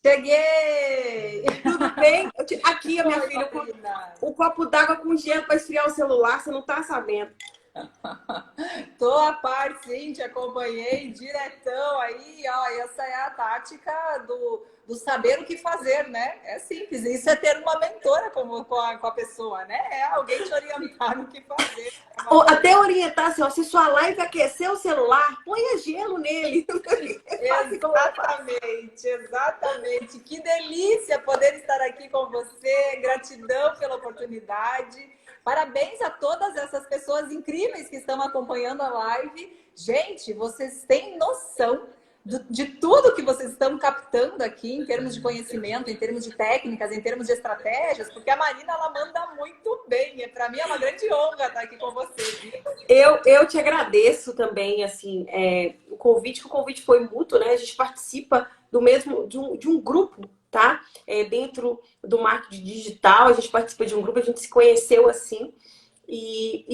Cheguei! Tudo bem? Aqui, a minha Oi, filha, Marina. o copo d'água com gelo para esfriar o celular, você não tá sabendo. Tô a par, sim, te acompanhei diretão aí, ó. Essa é a tática do saber o que fazer, né? É simples, isso é ter uma mentora com a pessoa, né? É alguém te orientar no que fazer. Ou até orientar assim, ó, se sua live aquecer o celular, ponha gelo nele. Faça como eu faço. Exatamente, exatamente. Que delícia poder estar aqui com você. Gratidão pela oportunidade. Parabéns a todas essas pessoas incríveis que estão acompanhando a live. Gente, vocês têm noção de tudo que vocês estão captando aqui em termos de conhecimento, em termos de técnicas, em termos de estratégias, porque a Marina, ela manda muito bem. Para mim é uma grande honra estar aqui com vocês. Eu te agradeço também, assim, o convite foi mútuo, né? A gente participa do mesmo, de um grupo, tá? Dentro do marketing digital, a gente participa de um grupo, a gente se conheceu assim. E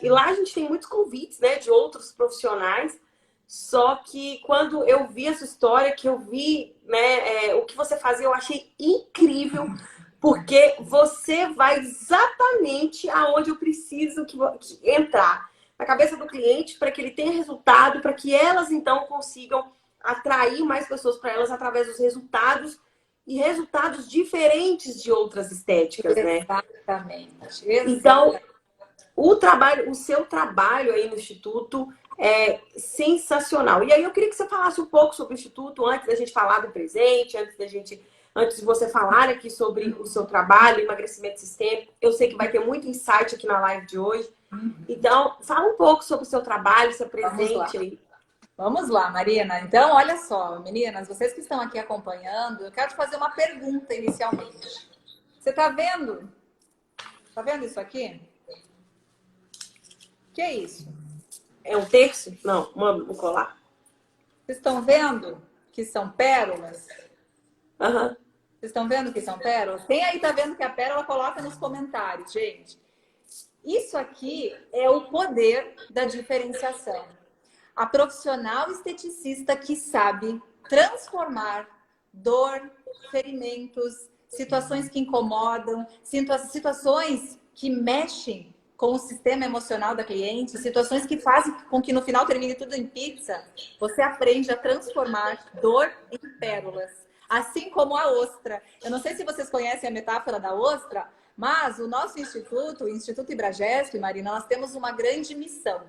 lá a gente tem muitos convites, né, de outros profissionais. Só que quando eu vi essa história, que eu vi, né, o que você fazia, eu achei incrível, porque você vai exatamente aonde eu preciso que entrar. Na cabeça do cliente, para que ele tenha resultado, para que elas então consigam atrair mais pessoas para elas através dos resultados e resultados diferentes de outras estéticas, né? Exatamente, Então, exatamente. o seu trabalho aí no Instituto é sensacional. E aí eu queria que você falasse um pouco sobre o Instituto, antes da gente falar do presente, antes de você falar aqui sobre o seu trabalho, emagrecimento sistêmico. Eu sei que vai ter muito insight aqui na live de hoje. Então, fala um pouco sobre o seu trabalho, seu Vamos lá. presente aí. Vamos lá, Marina. Então, olha só, meninas, vocês que estão aqui acompanhando, eu quero te fazer uma pergunta inicialmente. Você tá vendo? Tá vendo isso aqui? Que é isso? É um terço? Não, um colar. Vocês estão vendo que são pérolas? Aham. Vocês estão vendo que são pérolas? Quem aí tá vendo que é pérola, coloca nos comentários, gente. Isso aqui é o poder da diferenciação. A profissional esteticista que sabe transformar dor, ferimentos, situações que incomodam, situações que mexem com o sistema emocional da cliente, situações que fazem com que no final termine tudo em pizza. Você aprende a transformar dor em pérolas, assim como a ostra. Eu não sei se vocês conhecem a metáfora da ostra, mas o nosso instituto, o Instituto Ibragesp, Marina, nós temos uma grande missão.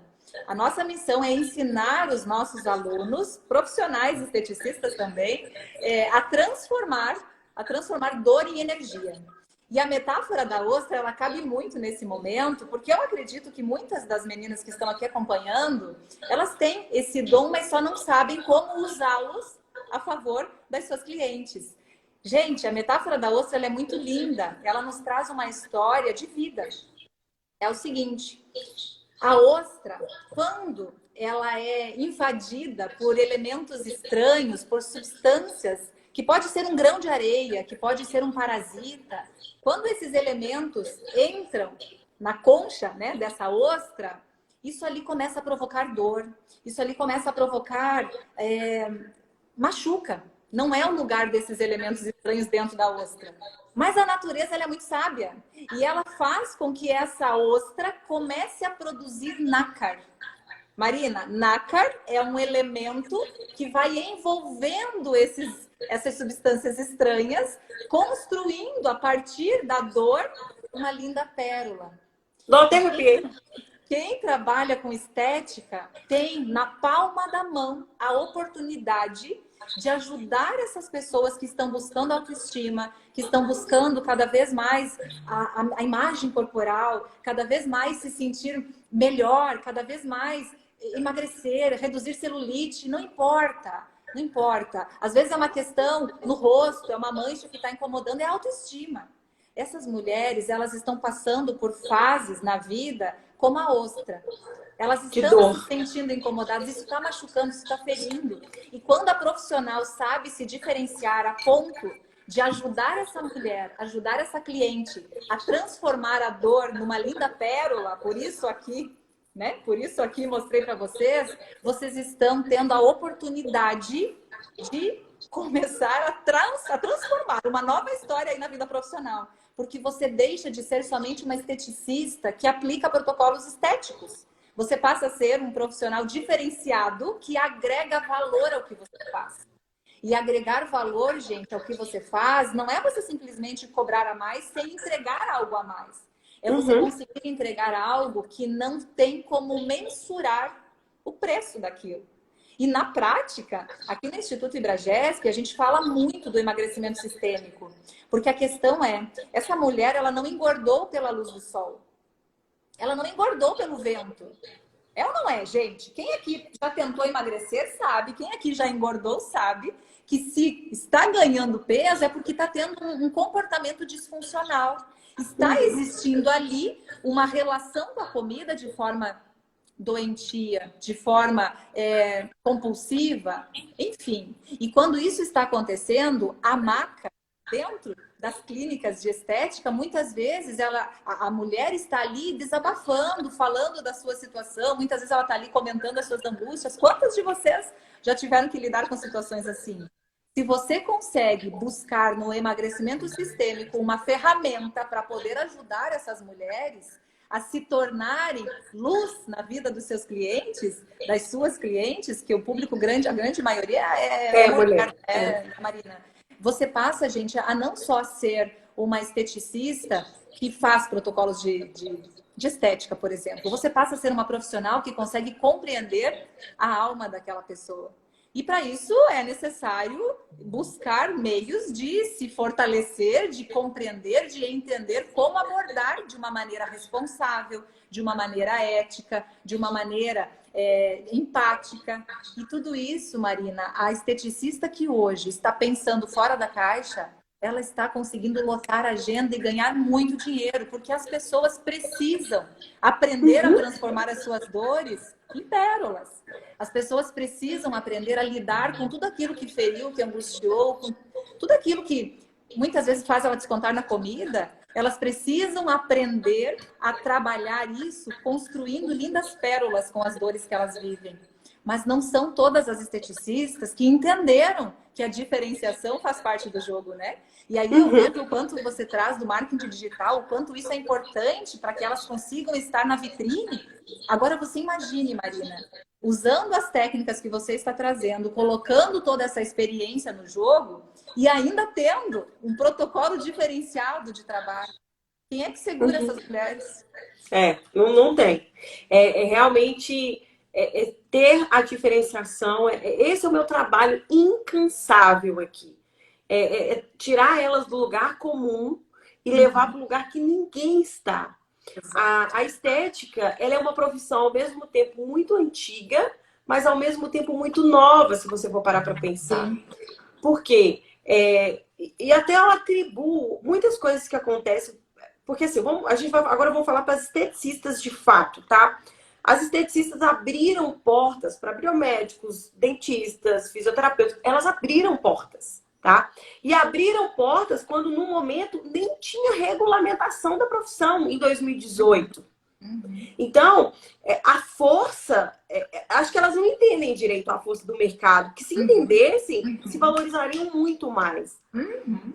A nossa missão é ensinar os nossos alunos, profissionais esteticistas também, a transformar dor em energia. E a metáfora da ostra, ela cabe muito nesse momento, porque eu acredito que muitas das meninas que estão aqui acompanhando, elas têm esse dom, mas só não sabem como usá-los a favor das suas clientes. Gente, a metáfora da ostra, ela é muito linda. Ela nos traz uma história de vida. É o seguinte: a ostra, quando ela é invadida por elementos estranhos, por substâncias, que pode ser um grão de areia, que pode ser um parasita, quando esses elementos entram na concha, né, dessa ostra, isso ali começa a provocar dor, isso ali começa a provocar machuca. Não é o lugar desses elementos estranhos dentro da ostra. Mas a natureza, ela é muito sábia. E ela faz com que essa ostra comece a produzir nácar. Marina, nácar é um elemento que vai envolvendo essas substâncias estranhas, construindo, a partir da dor, uma linda pérola. Não, até arrepiei. Quem trabalha com estética tem na palma da mão a oportunidade de ajudar essas pessoas que estão buscando autoestima, que estão buscando cada vez mais a imagem corporal, cada vez mais se sentir melhor, cada vez mais emagrecer, reduzir celulite, não importa. Não importa. Às vezes é uma questão no rosto, é uma mancha que está incomodando, é a autoestima. Essas mulheres, elas estão passando por fases na vida como a ostra. Elas estão se sentindo incomodadas, isso está machucando, isso está ferindo. E quando a profissional sabe se diferenciar a ponto de ajudar essa mulher, ajudar essa cliente a transformar a dor numa linda pérola, por isso aqui, né? Por isso aqui mostrei para vocês, vocês estão tendo a oportunidade de começar a transformar uma nova história aí na vida profissional. Porque você deixa de ser somente uma esteticista que aplica protocolos estéticos. Você passa a ser um profissional diferenciado que agrega valor ao que você faz. E agregar valor, gente, ao que você faz, não é você simplesmente cobrar a mais sem entregar algo a mais. É você conseguir entregar algo que não tem como mensurar o preço daquilo. E na prática, aqui no Instituto Ibragesp, a gente fala muito do emagrecimento sistêmico. Porque a questão é, essa mulher, ela não engordou pela luz do sol. Ela não engordou pelo vento. É ou não é, gente? Quem aqui já tentou emagrecer sabe, quem aqui já engordou sabe que se está ganhando peso é porque está tendo um comportamento disfuncional. Está existindo ali uma relação com a comida de forma doentia, de forma compulsiva, enfim. E quando isso está acontecendo, a maca dentro das clínicas de estética, muitas vezes a mulher está ali desabafando, falando da sua situação, muitas vezes ela está ali comentando as suas angústias. Quantas de vocês já tiveram que lidar com situações assim? Se você consegue buscar no emagrecimento sistêmico uma ferramenta para poder ajudar essas mulheres a se tornarem luz na vida dos seus clientes, das suas clientes, que o público grande, a grande maioria é mulher, Marina. Você passa, gente, a não só ser uma esteticista que faz protocolos de estética, por exemplo. Você passa a ser uma profissional que consegue compreender a alma daquela pessoa. E para isso é necessário buscar meios de se fortalecer, de compreender, de entender como abordar de uma maneira responsável, de uma maneira ética, de uma maneira empática. E tudo isso, Marina, a esteticista que hoje está pensando fora da caixa, ela está conseguindo lotar a agenda e ganhar muito dinheiro, porque as pessoas precisam aprender a transformar as suas dores em pérolas. As pessoas precisam aprender a lidar com tudo aquilo que feriu, que angustiou, com tudo aquilo que muitas vezes faz ela descontar na comida. Elas precisam aprender a trabalhar isso construindo lindas pérolas com as dores que elas vivem. Mas não são todas as esteticistas que entenderam que a diferenciação faz parte do jogo, né? E aí eu vejo o quanto você traz do marketing digital, o quanto isso é importante para que elas consigam estar na vitrine. Agora você imagine, Marina, usando as técnicas que você está trazendo, colocando toda essa experiência no jogo e ainda tendo um protocolo diferenciado de trabalho. Quem é que segura essas mulheres? Não tem. Realmente ter a diferenciação. Esse é o meu trabalho incansável aqui. Tirar elas do lugar comum e levar para o lugar que ninguém está. A estética, ela é uma profissão ao mesmo tempo muito antiga, mas ao mesmo tempo muito nova, se você for parar para pensar. Por quê? E até eu atribuo muitas coisas que acontecem. Porque assim, agora vamos falar para as esteticistas de fato, tá? As esteticistas abriram portas para biomédicos, dentistas, fisioterapeutas. Elas abriram portas, tá? E abriram portas quando, no momento, nem tinha regulamentação da profissão, em 2018. Então, a força... acho que elas não entendem direito a força do mercado. Que se entendessem, se valorizariam muito mais.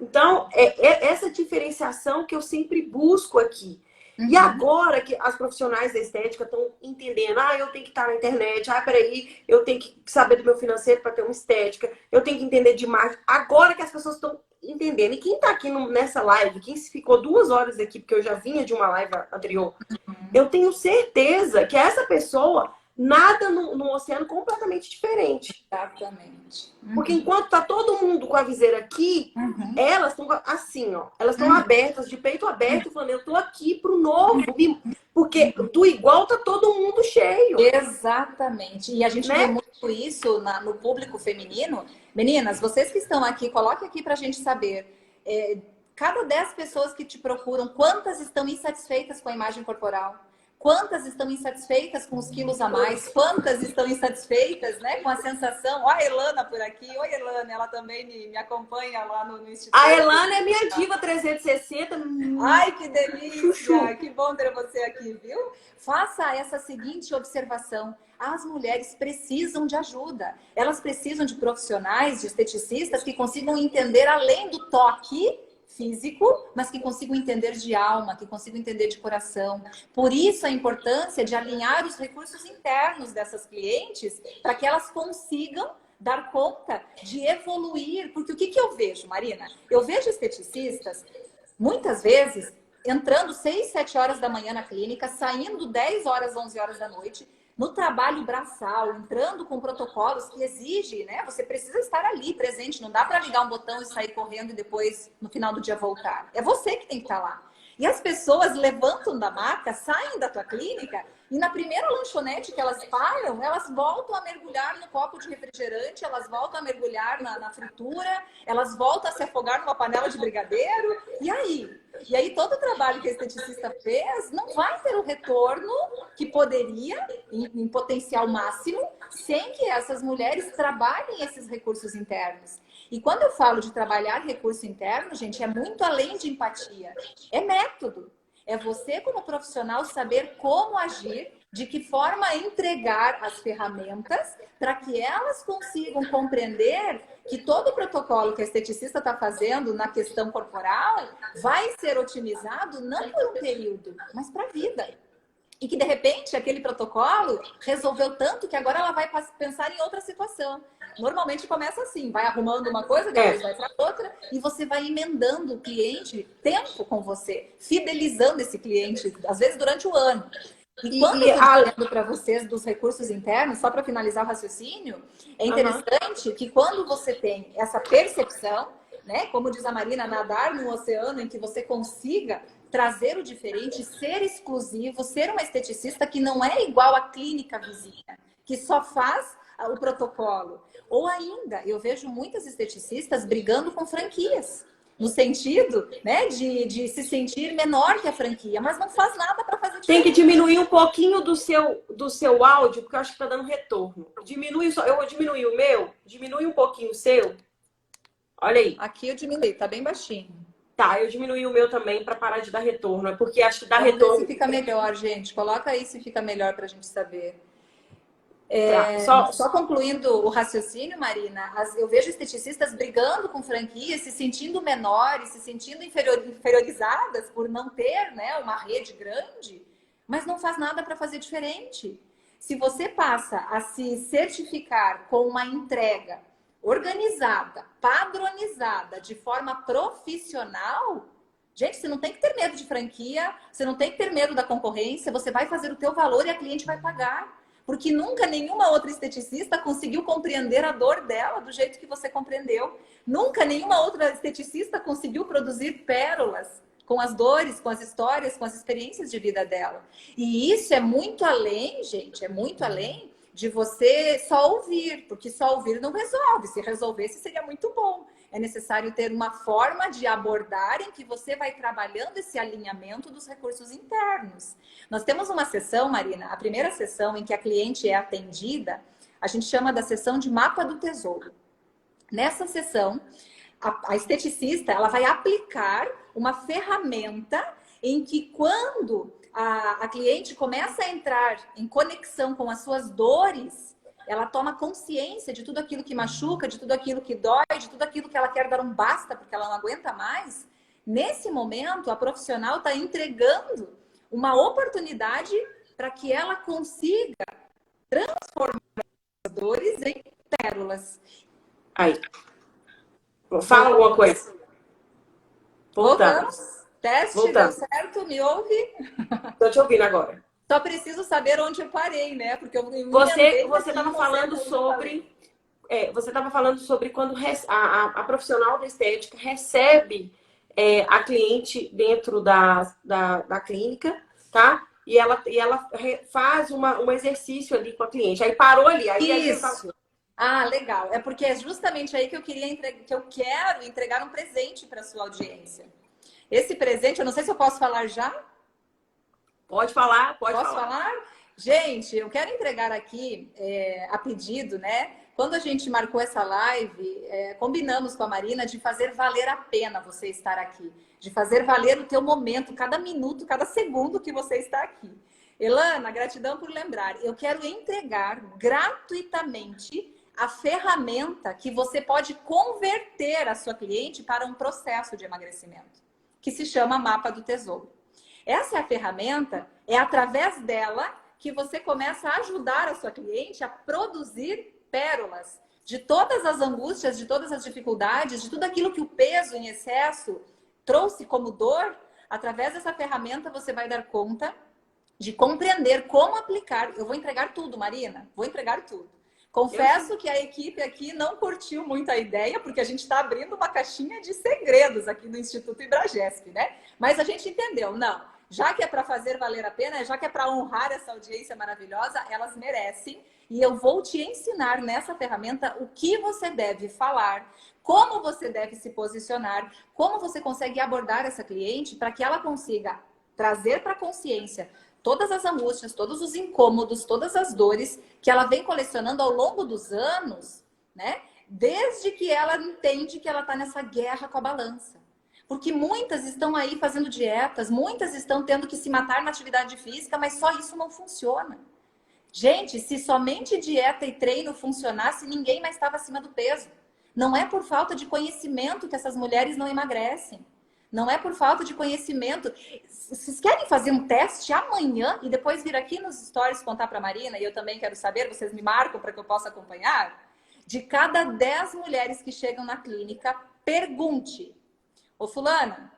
Então, essa diferenciação que eu sempre busco aqui. E agora que as profissionais da estética estão entendendo, eu tenho que estar na internet, peraí, eu tenho que saber do meu financeiro para ter uma estética, eu tenho que entender de marketing. Agora que as pessoas estão entendendo. E quem está aqui nessa live, quem ficou 2 horas aqui, porque eu já vinha de uma live anterior, eu tenho certeza que essa pessoa nada num oceano completamente diferente. Exatamente. Porque enquanto tá todo mundo com a viseira aqui, elas estão assim, ó. Elas estão abertas, de peito aberto, falando, eu tô aqui pro novo. Porque do igual tá todo mundo cheio. Exatamente. E a gente vê muito isso no público feminino. Meninas, vocês que estão aqui, coloquem aqui pra gente saber. Cada 10 pessoas que te procuram, quantas estão insatisfeitas com a imagem corporal? Quantas estão insatisfeitas com os quilos a mais? Quantas estão insatisfeitas, né, com a sensação? Ó, a Elana por aqui. Oi, Elana, ela também me acompanha lá no Instituto. A Elana é minha diva 360. Ai, que delícia! Chuchu. Que bom ter você aqui, viu? Faça essa seguinte observação. as mulheres precisam de ajuda. Elas precisam de profissionais, de esteticistas que consigam entender além do toque físico, mas que consigam entender de alma, que consigam entender de coração. Por isso a importância de alinhar os recursos internos dessas clientes para que elas consigam dar conta de evoluir. Porque o que eu vejo, Marina? Eu vejo esteticistas, muitas vezes, entrando 6, 7 horas da manhã na clínica, saindo 10 horas, 11 horas da noite, no trabalho braçal, entrando com protocolos que exigem, né? Você precisa estar ali, presente. Não dá para ligar um botão e sair correndo e depois, no final do dia, voltar. É você que tem que estar lá. E as pessoas levantam da maca, saem da tua clínica e na primeira lanchonete que elas param, elas voltam a mergulhar no copo de refrigerante, elas voltam a mergulhar na fritura, elas voltam a se afogar numa panela de brigadeiro. E aí? E aí todo o trabalho que a esteticista fez não vai ter o retorno que poderia, em potencial máximo, sem que essas mulheres trabalhem esses recursos internos. E quando eu falo de trabalhar recurso interno, gente, é muito além de empatia. É método. É você, como profissional, saber como agir, de que forma entregar as ferramentas para que elas consigam compreender que todo o protocolo que a esteticista está fazendo na questão corporal vai ser otimizado não por um período, mas para a vida. E que, de repente, aquele protocolo resolveu tanto que agora ela vai pensar em outra situação. Normalmente começa assim, vai arrumando uma coisa, depois vai para outra, e você vai emendando o cliente tempo com você, fidelizando esse cliente, às vezes durante o ano. E quando eu estou dizendo para vocês dos recursos internos, só para finalizar o raciocínio, é interessante que quando você tem essa percepção, né, como diz a Marina, nadar num oceano em que você consiga trazer o diferente, ser exclusivo, ser uma esteticista que não é igual à clínica vizinha, que só faz o protocolo. Ou ainda, eu vejo muitas esteticistas brigando com franquias, no sentido, né, de se sentir menor que a franquia, mas não faz nada para fazer diferença. Tem que diminuir um pouquinho do seu áudio, porque eu acho que tá dando retorno. Diminui só, eu vou diminuir o meu, diminui um pouquinho o seu. Olha aí. Aqui eu diminui, tá bem baixinho. Tá, eu diminui o meu também para parar de dar retorno. É porque acho que dá Vamos retorno. ver se fica melhor, gente. Coloca aí se fica melhor para a gente saber. Só concluindo o raciocínio, Marina, eu vejo esteticistas brigando com franquias, se sentindo menores, se sentindo inferiorizadas por não ter, né, uma rede grande, mas não faz nada para fazer diferente. Se você passa a se certificar com uma entrega organizada, padronizada, de forma profissional, gente, você não tem que ter medo de franquia, você não tem que ter medo da concorrência, você vai fazer o teu valor e a cliente vai pagar. Porque nunca nenhuma outra esteticista conseguiu compreender a dor dela do jeito que você compreendeu. Nunca nenhuma outra esteticista conseguiu produzir pérolas com as dores, com as histórias, com as experiências de vida dela. E isso é muito além, gente, é muito além de você só ouvir, porque só ouvir não resolve. Se resolvesse, seria muito bom. É necessário ter uma forma de abordar em que você vai trabalhando esse alinhamento dos recursos internos. Nós temos uma sessão, Marina, a primeira sessão em que a cliente é atendida, a gente chama da sessão de mapa do tesouro. Nessa sessão, a esteticista ela vai aplicar uma ferramenta em que quando a cliente começa a entrar em conexão com as suas dores, ela toma consciência de tudo aquilo que machuca, de tudo aquilo que dói, de tudo aquilo que ela quer dar um basta porque ela não aguenta mais. Nesse momento, a profissional está entregando uma oportunidade para que ela consiga transformar as dores em pérolas. Aí. Fala alguma coisa. Voltamos. Teste, Voltamos. deu certo? Me ouve? Tô te ouvindo agora. Só preciso saber onde eu parei, né? Porque eu você estava falando sobre você estava falando sobre quando a profissional da estética recebe a cliente dentro da clínica, tá? E ela faz um exercício ali com a cliente. Aí parou ali. Aí isso. Ah, legal. É porque é justamente aí que eu quero entregar um presente para sua audiência. Esse presente, eu não sei se eu posso falar já. Pode falar, Posso falar? Gente, eu quero entregar aqui a pedido, né? Quando a gente marcou essa live, combinamos com a Marina de fazer valer a pena você estar aqui. De fazer valer o teu momento, cada minuto, cada segundo que você está aqui. Elana, gratidão por lembrar. Eu quero entregar gratuitamente a ferramenta que você pode converter a sua cliente para um processo de emagrecimento, que se chama Mapa do Tesouro. Essa é a ferramenta, é através dela que você começa a ajudar a sua cliente a produzir pérolas de todas as angústias, de todas as dificuldades, de tudo aquilo que o peso em excesso trouxe como dor. Através dessa ferramenta você vai dar conta de compreender como aplicar. Eu vou entregar tudo, Marina, vou entregar tudo. Confesso que a equipe aqui não curtiu muito a ideia, porque a gente está abrindo uma caixinha de segredos aqui no Instituto Ibragesp, né? Mas a gente entendeu, não. Já que é para fazer valer a pena, já que é para honrar essa audiência maravilhosa, elas merecem. E eu vou te ensinar nessa ferramenta o que você deve falar, como você deve se posicionar, como você consegue abordar essa cliente para que ela consiga trazer para a consciência todas as angústias, todos os incômodos, todas as dores que ela vem colecionando ao longo dos anos, né? Desde que ela entende que ela está nessa guerra com a balança. Porque muitas estão aí fazendo dietas, muitas estão tendo que se matar na atividade física, mas só isso não funciona. Gente, se somente dieta e treino funcionasse, ninguém mais estava acima do peso. Não é por falta de conhecimento que essas mulheres não emagrecem. Não é por falta de conhecimento. Vocês querem fazer um teste amanhã e depois vir aqui nos stories contar para a Marina? E eu também quero saber, vocês me marcam para que eu possa acompanhar? De cada 10 mulheres que chegam na clínica, pergunte: ô fulana,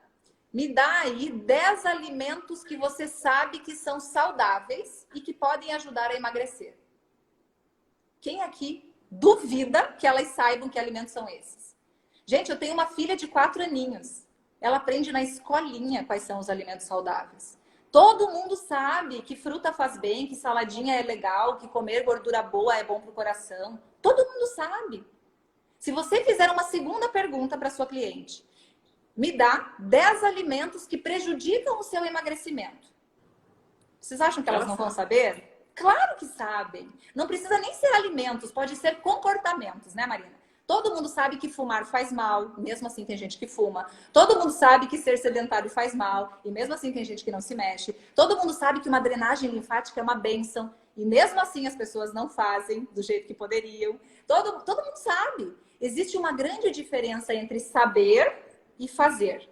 me dá aí 10 alimentos que você sabe que são saudáveis e que podem ajudar a emagrecer. Quem aqui duvida que elas saibam que alimentos são esses? Gente, eu tenho uma filha de 4 aninhos. Ela aprende na escolinha quais são os alimentos saudáveis. Todo mundo sabe que fruta faz bem, que saladinha é legal, que comer gordura boa é bom para o coração. Todo mundo sabe. Se você fizer uma segunda pergunta para sua cliente, me dá 10 alimentos que prejudicam o seu emagrecimento. Vocês acham que elas não vão saber? Claro que sabem. Não precisa nem ser alimentos, pode ser comportamentos, né, Marina? Todo mundo sabe que fumar faz mal, mesmo assim tem gente que fuma. Todo mundo sabe que ser sedentário faz mal, e mesmo assim tem gente que não se mexe. Todo mundo sabe que uma drenagem linfática é uma bênção, e mesmo assim as pessoas não fazem do jeito que poderiam. Todo mundo sabe. Existe uma grande diferença entre saber e fazer.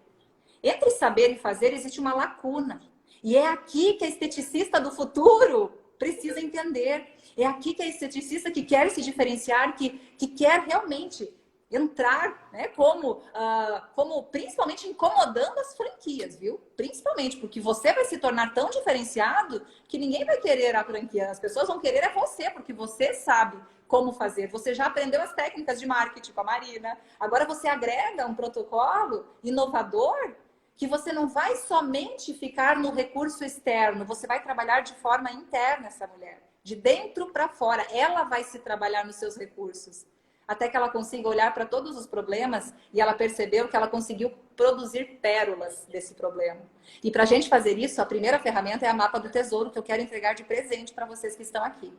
Entre saber e fazer existe uma lacuna. E é aqui que a esteticista do futuro precisa entender. É aqui que a esteticista que quer se diferenciar, que quer realmente entrar, né, como principalmente incomodando as franquias, viu? Principalmente porque você vai se tornar tão diferenciado que ninguém vai querer a franquia. As pessoas vão querer é você, porque você sabe como fazer. Você já aprendeu as técnicas de marketing com a Marina. Agora você agrega um protocolo inovador que você não vai somente ficar no recurso externo, você vai trabalhar de forma interna essa mulher. De dentro para fora, ela vai se trabalhar nos seus recursos. Até que ela consiga olhar para todos os problemas e ela percebeu que ela conseguiu produzir pérolas desse problema. E para a gente fazer isso, a primeira ferramenta é a Mapa do Tesouro, que eu quero entregar de presente para vocês que estão aqui.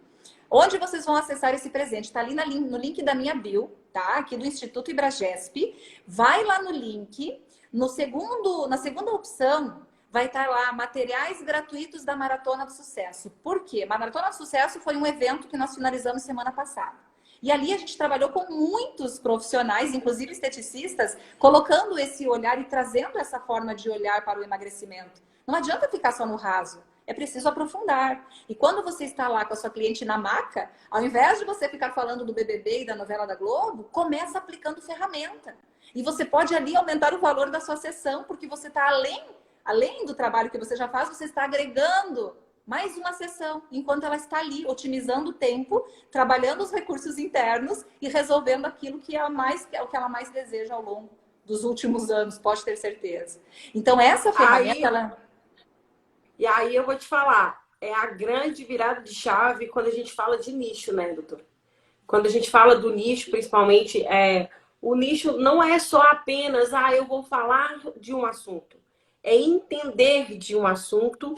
Onde vocês vão acessar esse presente? Está ali no link da minha bio, tá? Aqui do Instituto Ibragesp. Vai lá no link. Na segunda opção, vai estar lá materiais gratuitos da Maratona do Sucesso. Por quê? Maratona do Sucesso foi um evento que nós finalizamos semana passada. E ali a gente trabalhou com muitos profissionais, inclusive esteticistas, colocando esse olhar e trazendo essa forma de olhar para o emagrecimento. Não adianta ficar só no raso. É preciso aprofundar. E quando você está lá com a sua cliente na maca, ao invés de você ficar falando do BBB e da novela da Globo, começa aplicando ferramenta. E você pode ali aumentar o valor da sua sessão, porque você está além do trabalho que você já faz, você está agregando mais uma sessão, enquanto ela está ali, otimizando o tempo, trabalhando os recursos internos e resolvendo aquilo que é o que ela mais deseja ao longo dos últimos anos, pode ter certeza. Então, essa ferramenta... E aí eu vou te falar, é a grande virada de chave quando a gente fala de nicho, né, doutor? Quando a gente fala do nicho, principalmente, o nicho não é só apenas, eu vou falar de um assunto. É entender de um assunto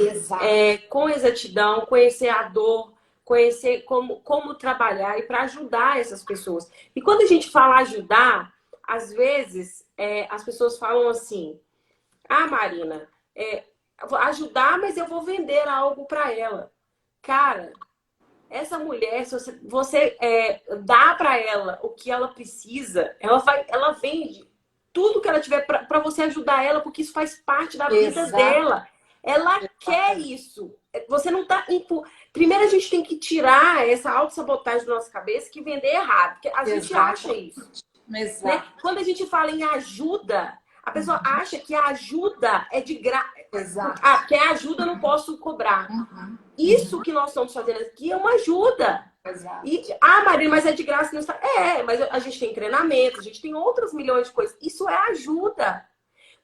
com exatidão, conhecer a dor, conhecer como trabalhar e para ajudar essas pessoas. E quando a gente fala ajudar, às vezes as pessoas falam assim: Marina, ajudar, mas eu vou vender algo para ela. Cara, essa mulher, se você dá para ela o que ela precisa, ela vende tudo que ela tiver para você ajudar ela, porque isso faz parte da vida dela. Ela quer isso. Você não tá. Primeiro a gente tem que tirar essa autossabotagem da nossa cabeça que vender é errado. Porque a gente acha isso. Né? Quando a gente fala em ajuda, a pessoa acha que a ajuda é de graça. Ah, porque a ajuda eu não posso cobrar. Isso que nós estamos fazendo aqui é uma ajuda. E, Marina, mas é de graça. Não está... mas a gente tem treinamento, a gente tem outros milhões de coisas. Isso é ajuda.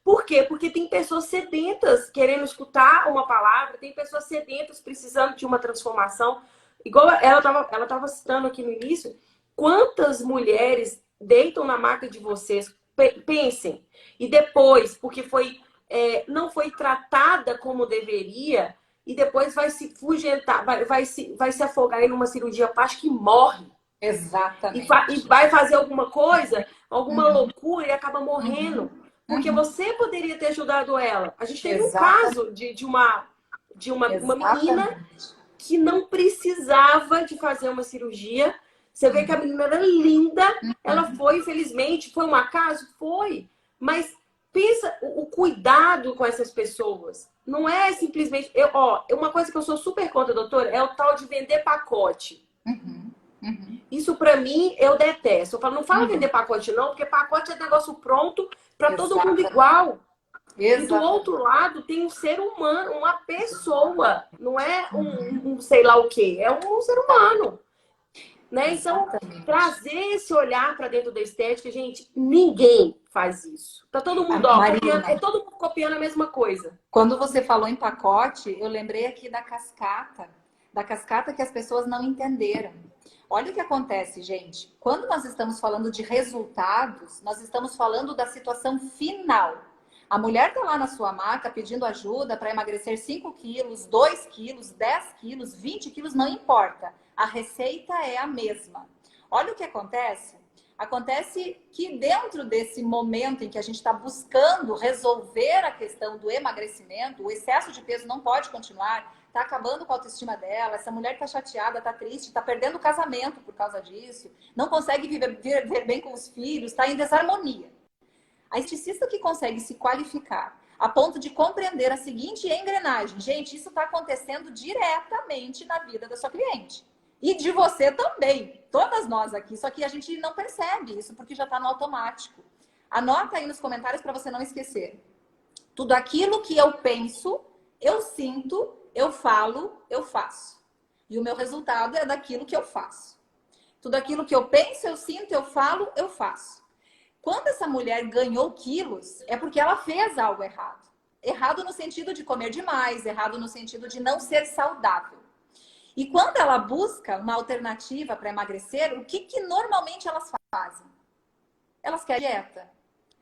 Por quê? Porque tem pessoas sedentas querendo escutar uma palavra, tem pessoas sedentas precisando de uma transformação. Igual ela estava citando aqui no início, quantas mulheres deitam na maca de vocês, pensem, e depois, porque não foi tratada como deveria, e depois vai se fugentar, vai se afogar em uma cirurgia plástica e morre. Exatamente. E vai fazer alguma coisa, alguma loucura e acaba morrendo. Porque você poderia ter ajudado ela. A gente teve um caso de uma menina que não precisava de fazer uma cirurgia. Você vê que a menina era linda, ela foi, infelizmente, foi um acaso? Foi. Mas pensa o cuidado com essas pessoas. Não é simplesmente... uma coisa que eu sou super contra, doutora, é o tal de vender pacote. Isso, pra mim, eu detesto. Eu falo, não fala vender pacote, não, porque pacote é negócio pronto para todo mundo igual. E do outro lado tem um ser humano, uma pessoa. Não é um sei lá o quê, é um ser humano. Né? Então, trazer esse olhar para dentro da estética, gente, ninguém faz isso. Tá todo mundo, copiando, todo mundo copiando a mesma coisa. Quando você falou em pacote, eu lembrei aqui da cascata que as pessoas não entenderam. Olha o que acontece, gente. Quando nós estamos falando de resultados, nós estamos falando da situação final. A mulher está lá na sua maca pedindo ajuda para emagrecer 5 quilos, 2 quilos, 10 quilos, 20 quilos, não importa. A receita é a mesma. Olha o que acontece. Acontece que dentro desse momento em que a gente está buscando resolver a questão do emagrecimento, o excesso de peso não pode continuar, está acabando com a autoestima dela, essa mulher está chateada, está triste, está perdendo o casamento por causa disso, não consegue viver bem com os filhos, está em desarmonia. A esteticista que consegue se qualificar a ponto de compreender a seguinte engrenagem, gente, isso está acontecendo diretamente na vida da sua cliente. E de você também, todas nós aqui, só que a gente não percebe isso porque já está no automático. Anota aí nos comentários para você não esquecer. Tudo aquilo que eu penso, eu sinto, eu falo, eu faço. E o meu resultado é daquilo que eu faço. Tudo aquilo que eu penso, eu sinto, eu falo, eu faço. Quando essa mulher ganhou quilos, é porque ela fez algo errado. Errado no sentido de comer demais, errado no sentido de não ser saudável. E quando ela busca uma alternativa para emagrecer, o que normalmente elas fazem? Elas querem dieta.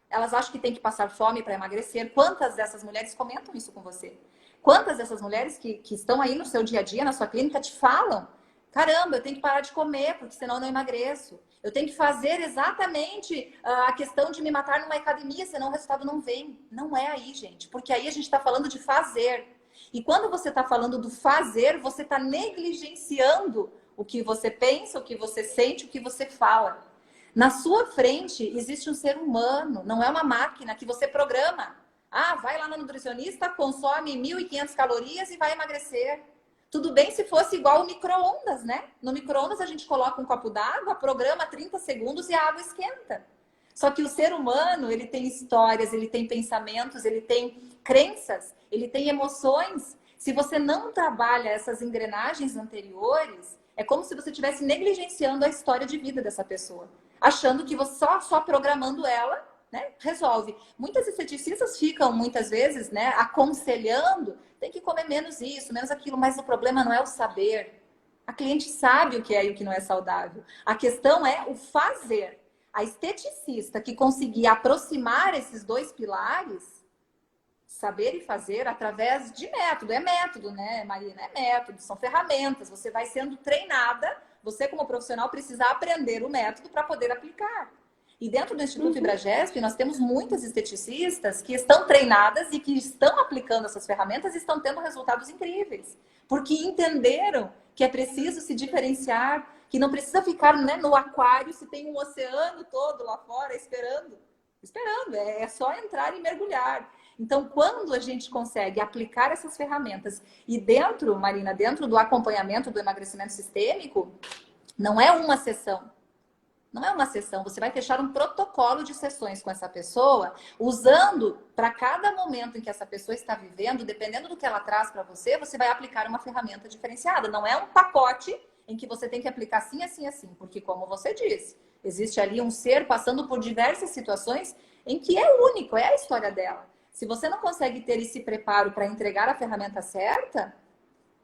Elas acham que tem que passar fome para emagrecer. Quantas dessas mulheres comentam isso com você? Quantas dessas mulheres que estão aí no seu dia a dia, na sua clínica, te falam: caramba, eu tenho que parar de comer, porque senão eu não emagreço. Eu tenho que fazer exatamente a questão de me matar numa academia, senão o resultado não vem. Não é aí, gente. Porque aí a gente está falando de fazer. E quando você está falando do fazer, você está negligenciando o que você pensa, o que você sente, o que você fala. Na sua frente existe um ser humano, não é uma máquina que você programa. Ah, vai lá no nutricionista, consome 1.500 calorias e vai emagrecer. Tudo bem se fosse igual o micro-ondas, né? No micro-ondas a gente coloca um copo d'água, programa 30 segundos e a água esquenta. Só que o ser humano, ele tem histórias, ele tem pensamentos, ele tem crenças, ele tem emoções. Se você não trabalha essas engrenagens anteriores, é como se você estivesse negligenciando a história de vida dessa pessoa. Achando que você só programando ela, né, resolve. Muitas esteticistas ficam, muitas vezes, né, aconselhando, tem que comer menos isso, menos aquilo, mas o problema não é o saber. A cliente sabe o que é e o que não é saudável. A questão é o fazer. A esteticista que conseguir aproximar esses dois pilares, saber e fazer através de método. É método, né, Marina? É método, são ferramentas. Você vai sendo treinada, você como profissional precisa aprender o método para poder aplicar. E dentro do Instituto Ibragesp, nós temos muitas esteticistas que estão treinadas e que estão aplicando essas ferramentas e estão tendo resultados incríveis. Porque entenderam que é preciso se diferenciar, que não precisa ficar, né, no aquário se tem um oceano todo lá fora esperando. É só entrar e mergulhar. Então, quando a gente consegue aplicar essas ferramentas e dentro, Marina, dentro do acompanhamento do emagrecimento sistêmico, não é uma sessão. Não é uma sessão, você vai fechar um protocolo de sessões com essa pessoa, usando para cada momento em que essa pessoa está vivendo, dependendo do que ela traz para você, você vai aplicar uma ferramenta diferenciada. Não é um pacote em que você tem que aplicar assim, assim, assim. Porque, como você disse, existe ali um ser passando por diversas situações em que é único, é a história dela. Se você não consegue ter esse preparo para entregar a ferramenta certa,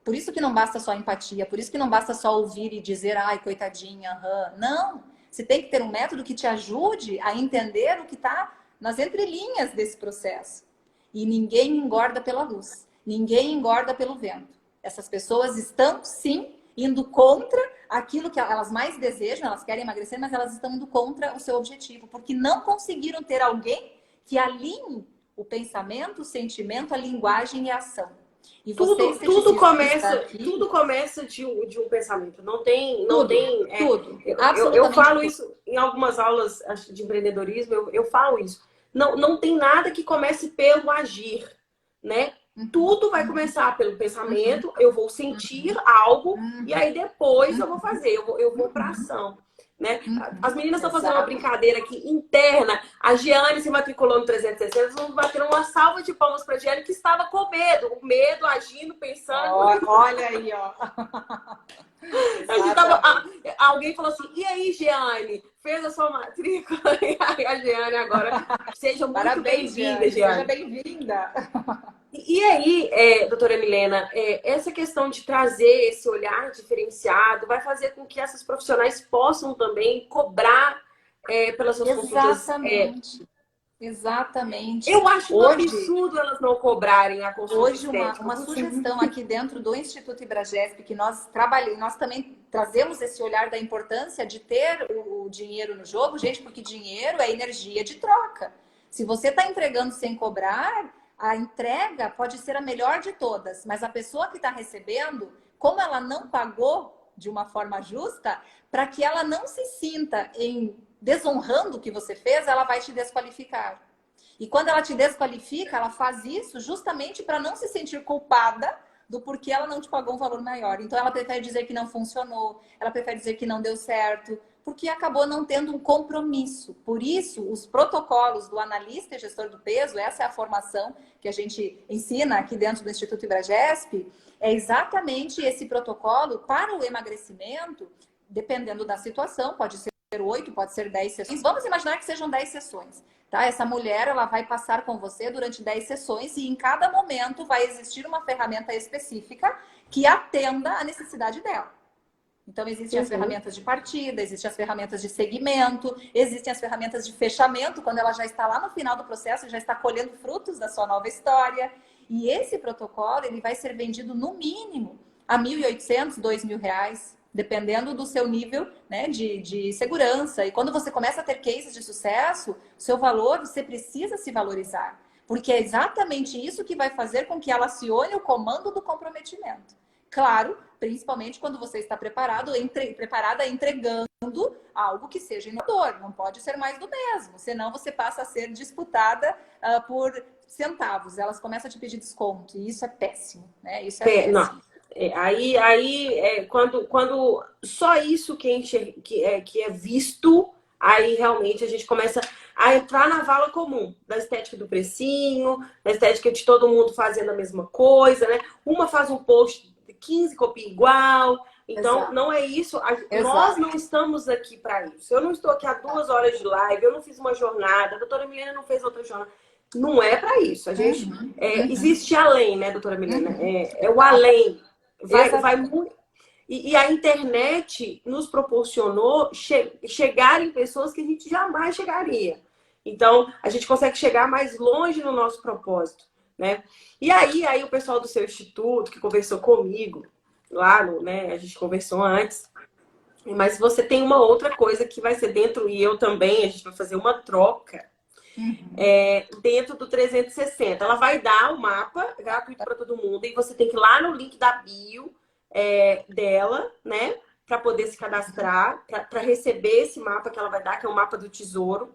por isso que não basta só empatia, por isso que não basta só ouvir e dizer, ai, coitadinha, não. Você tem que ter um método que te ajude a entender o que está nas entrelinhas desse processo. E ninguém engorda pela luz. Ninguém engorda pelo vento. Essas pessoas estão, sim, indo contra aquilo que elas mais desejam. Elas querem emagrecer, mas elas estão indo contra o seu objetivo. Porque não conseguiram ter alguém que alinhe o pensamento, o sentimento, a linguagem e a ação. E tudo começa de um pensamento. Não tem. Tudo. Eu falo isso em algumas aulas de empreendedorismo, eu falo isso. Não tem nada que comece pelo agir, né? Tudo vai começar pelo pensamento, eu vou sentir algo e aí depois eu vou fazer, eu vou para ação. Né? As meninas estão fazendo uma brincadeira aqui interna. A Giane se matriculou no 360. Vamos bater uma salva de palmas para a Giane, que estava com medo. O medo, agindo, pensando. Olha aí, ó. Alguém falou assim: e aí, Giane? Fez a sua matrícula? E aí, a Giane agora. Seja muito bem-vinda, Giane. Seja bem-vinda. E aí, doutora Milena, essa questão de trazer esse olhar diferenciado vai fazer com que essas profissionais possam também cobrar pelas suas consultas. Exatamente. Eu acho um absurdo elas não cobrarem a consulta. Hoje, uma sugestão aqui dentro do Instituto Ibragesp, que nós trabalhamos, nós também trazemos esse olhar da importância de ter o dinheiro no jogo, gente, porque dinheiro é energia de troca. Se você está entregando sem cobrar, a entrega pode ser a melhor de todas, mas a pessoa que está recebendo, como ela não pagou de uma forma justa, para que ela não se sinta desonrando o que você fez, ela vai te desqualificar. E quando ela te desqualifica, ela faz isso justamente para não se sentir culpada do porquê ela não te pagou um valor maior. Então ela prefere dizer que não funcionou, ela prefere dizer que não deu certo, porque acabou não tendo um compromisso. Por isso, os protocolos do analista e gestor do peso, essa é a formação que a gente ensina aqui dentro do Instituto Ibragesp, é exatamente esse protocolo para o emagrecimento, dependendo da situação, pode ser 8, pode ser 10 sessões. Vamos imaginar que sejam 10 sessões. Tá? Essa mulher ela vai passar com você durante 10 sessões e em cada momento vai existir uma ferramenta específica que atenda à necessidade dela. Então, existem as ferramentas de partida, existem as ferramentas de segmento, existem as ferramentas de fechamento, quando ela já está lá no final do processo, já está colhendo frutos da sua nova história. E esse protocolo, ele vai ser vendido no mínimo a R$1.800, R$2.000, dependendo do seu nível, né, de segurança. E quando você começa a ter cases de sucesso, o seu valor, você precisa se valorizar. Porque é exatamente isso que vai fazer com que ela acione o comando do comprometimento. Claro, principalmente quando você está preparada entregando algo que seja inovador. Não pode ser mais do mesmo, senão você passa a ser disputada por centavos. Elas começam a te pedir desconto e isso é péssimo, né? Isso é péssimo. Não. Quando só isso que é visto, aí realmente a gente começa a entrar na vala comum da estética do precinho, da estética de todo mundo fazendo a mesma coisa, né? Uma faz um post 15 copia igual. Então, exato. Não é isso. Nós não estamos aqui para isso. Eu não estou aqui há 2 horas de live, eu não fiz uma jornada, a doutora Milena não fez outra jornada. Não é para isso. A gente existe além, né, doutora Milena? É o além. Vai muito. E a internet nos proporcionou chegar em pessoas que a gente jamais chegaria. Então, a gente consegue chegar mais longe no nosso propósito, né? E aí o pessoal do seu instituto que conversou comigo lá, né? A gente conversou antes. Mas você tem uma outra coisa que vai ser dentro, e eu também, a gente vai fazer uma troca dentro do 360. Ela vai dar o mapa gratuito para todo mundo e você tem que ir lá no link da bio dela, né? Para poder se cadastrar, para receber esse mapa que ela vai dar, que é o mapa do tesouro,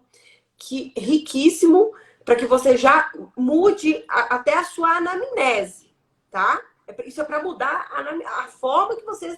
que riquíssimo, para que você já mude até a sua anamnese, tá? Isso é para mudar a forma que vocês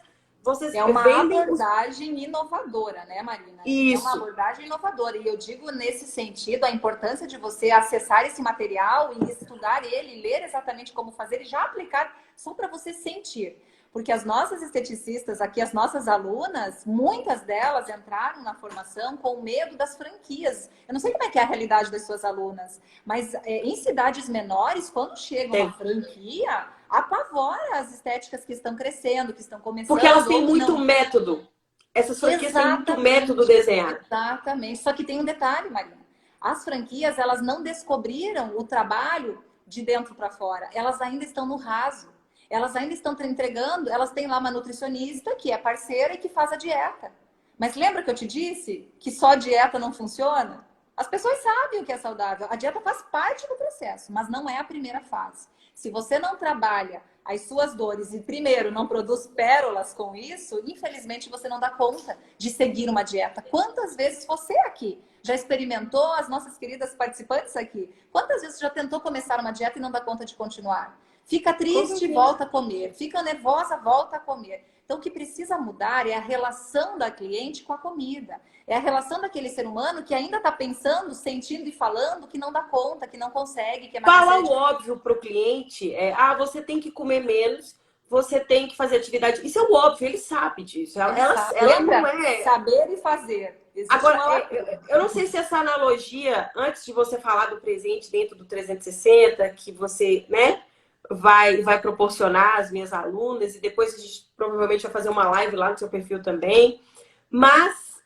É uma vendem abordagem inovadora, né, Marina? É uma Isso. abordagem inovadora. E eu digo nesse sentido a importância de você acessar esse material e estudar ele, ler exatamente como fazer e já aplicar só para você sentir. Porque as nossas esteticistas aqui, as nossas alunas, muitas delas entraram na formação com medo das franquias. Eu não sei como é que é a realidade das suas alunas, mas em cidades menores, quando chega uma franquia, apavora as estéticas que estão crescendo, que estão começando. Porque elas têm ou que muito não... método. Essas franquias têm muito Exatamente, método desenhado. exatamente. Só que tem um detalhe, Marina. As franquias, elas não descobriram o trabalho de dentro para fora. Elas ainda estão no raso. Elas ainda estão entregando, elas têm lá uma nutricionista que é parceira e que faz a dieta. Mas lembra que eu te disse que só dieta não funciona? As pessoas sabem o que é saudável. A dieta faz parte do processo, mas não é a primeira fase. Se você não trabalha as suas dores e, primeiro, não produz pérolas com isso, infelizmente você não dá conta de seguir uma dieta. Quantas vezes você aqui já experimentou, as nossas queridas participantes aqui, quantas vezes já tentou começar uma dieta e não dá conta de continuar? Fica triste, volta a comer. Fica nervosa, volta a comer. Então, o que precisa mudar é a relação da cliente com a comida. É a relação daquele ser humano que ainda está pensando, sentindo e falando que não dá conta, que não consegue, que Fala o óbvio para o cliente. Você tem que comer menos, você tem que fazer atividade. Isso é o óbvio, ele sabe disso. Ela Lembra? não é... Saber e fazer. Existe Agora, eu não sei se essa analogia, antes de você falar do presente dentro do 360, que você, né, vai proporcionar às minhas alunas, e depois a gente provavelmente vai fazer uma live lá no seu perfil também. Mas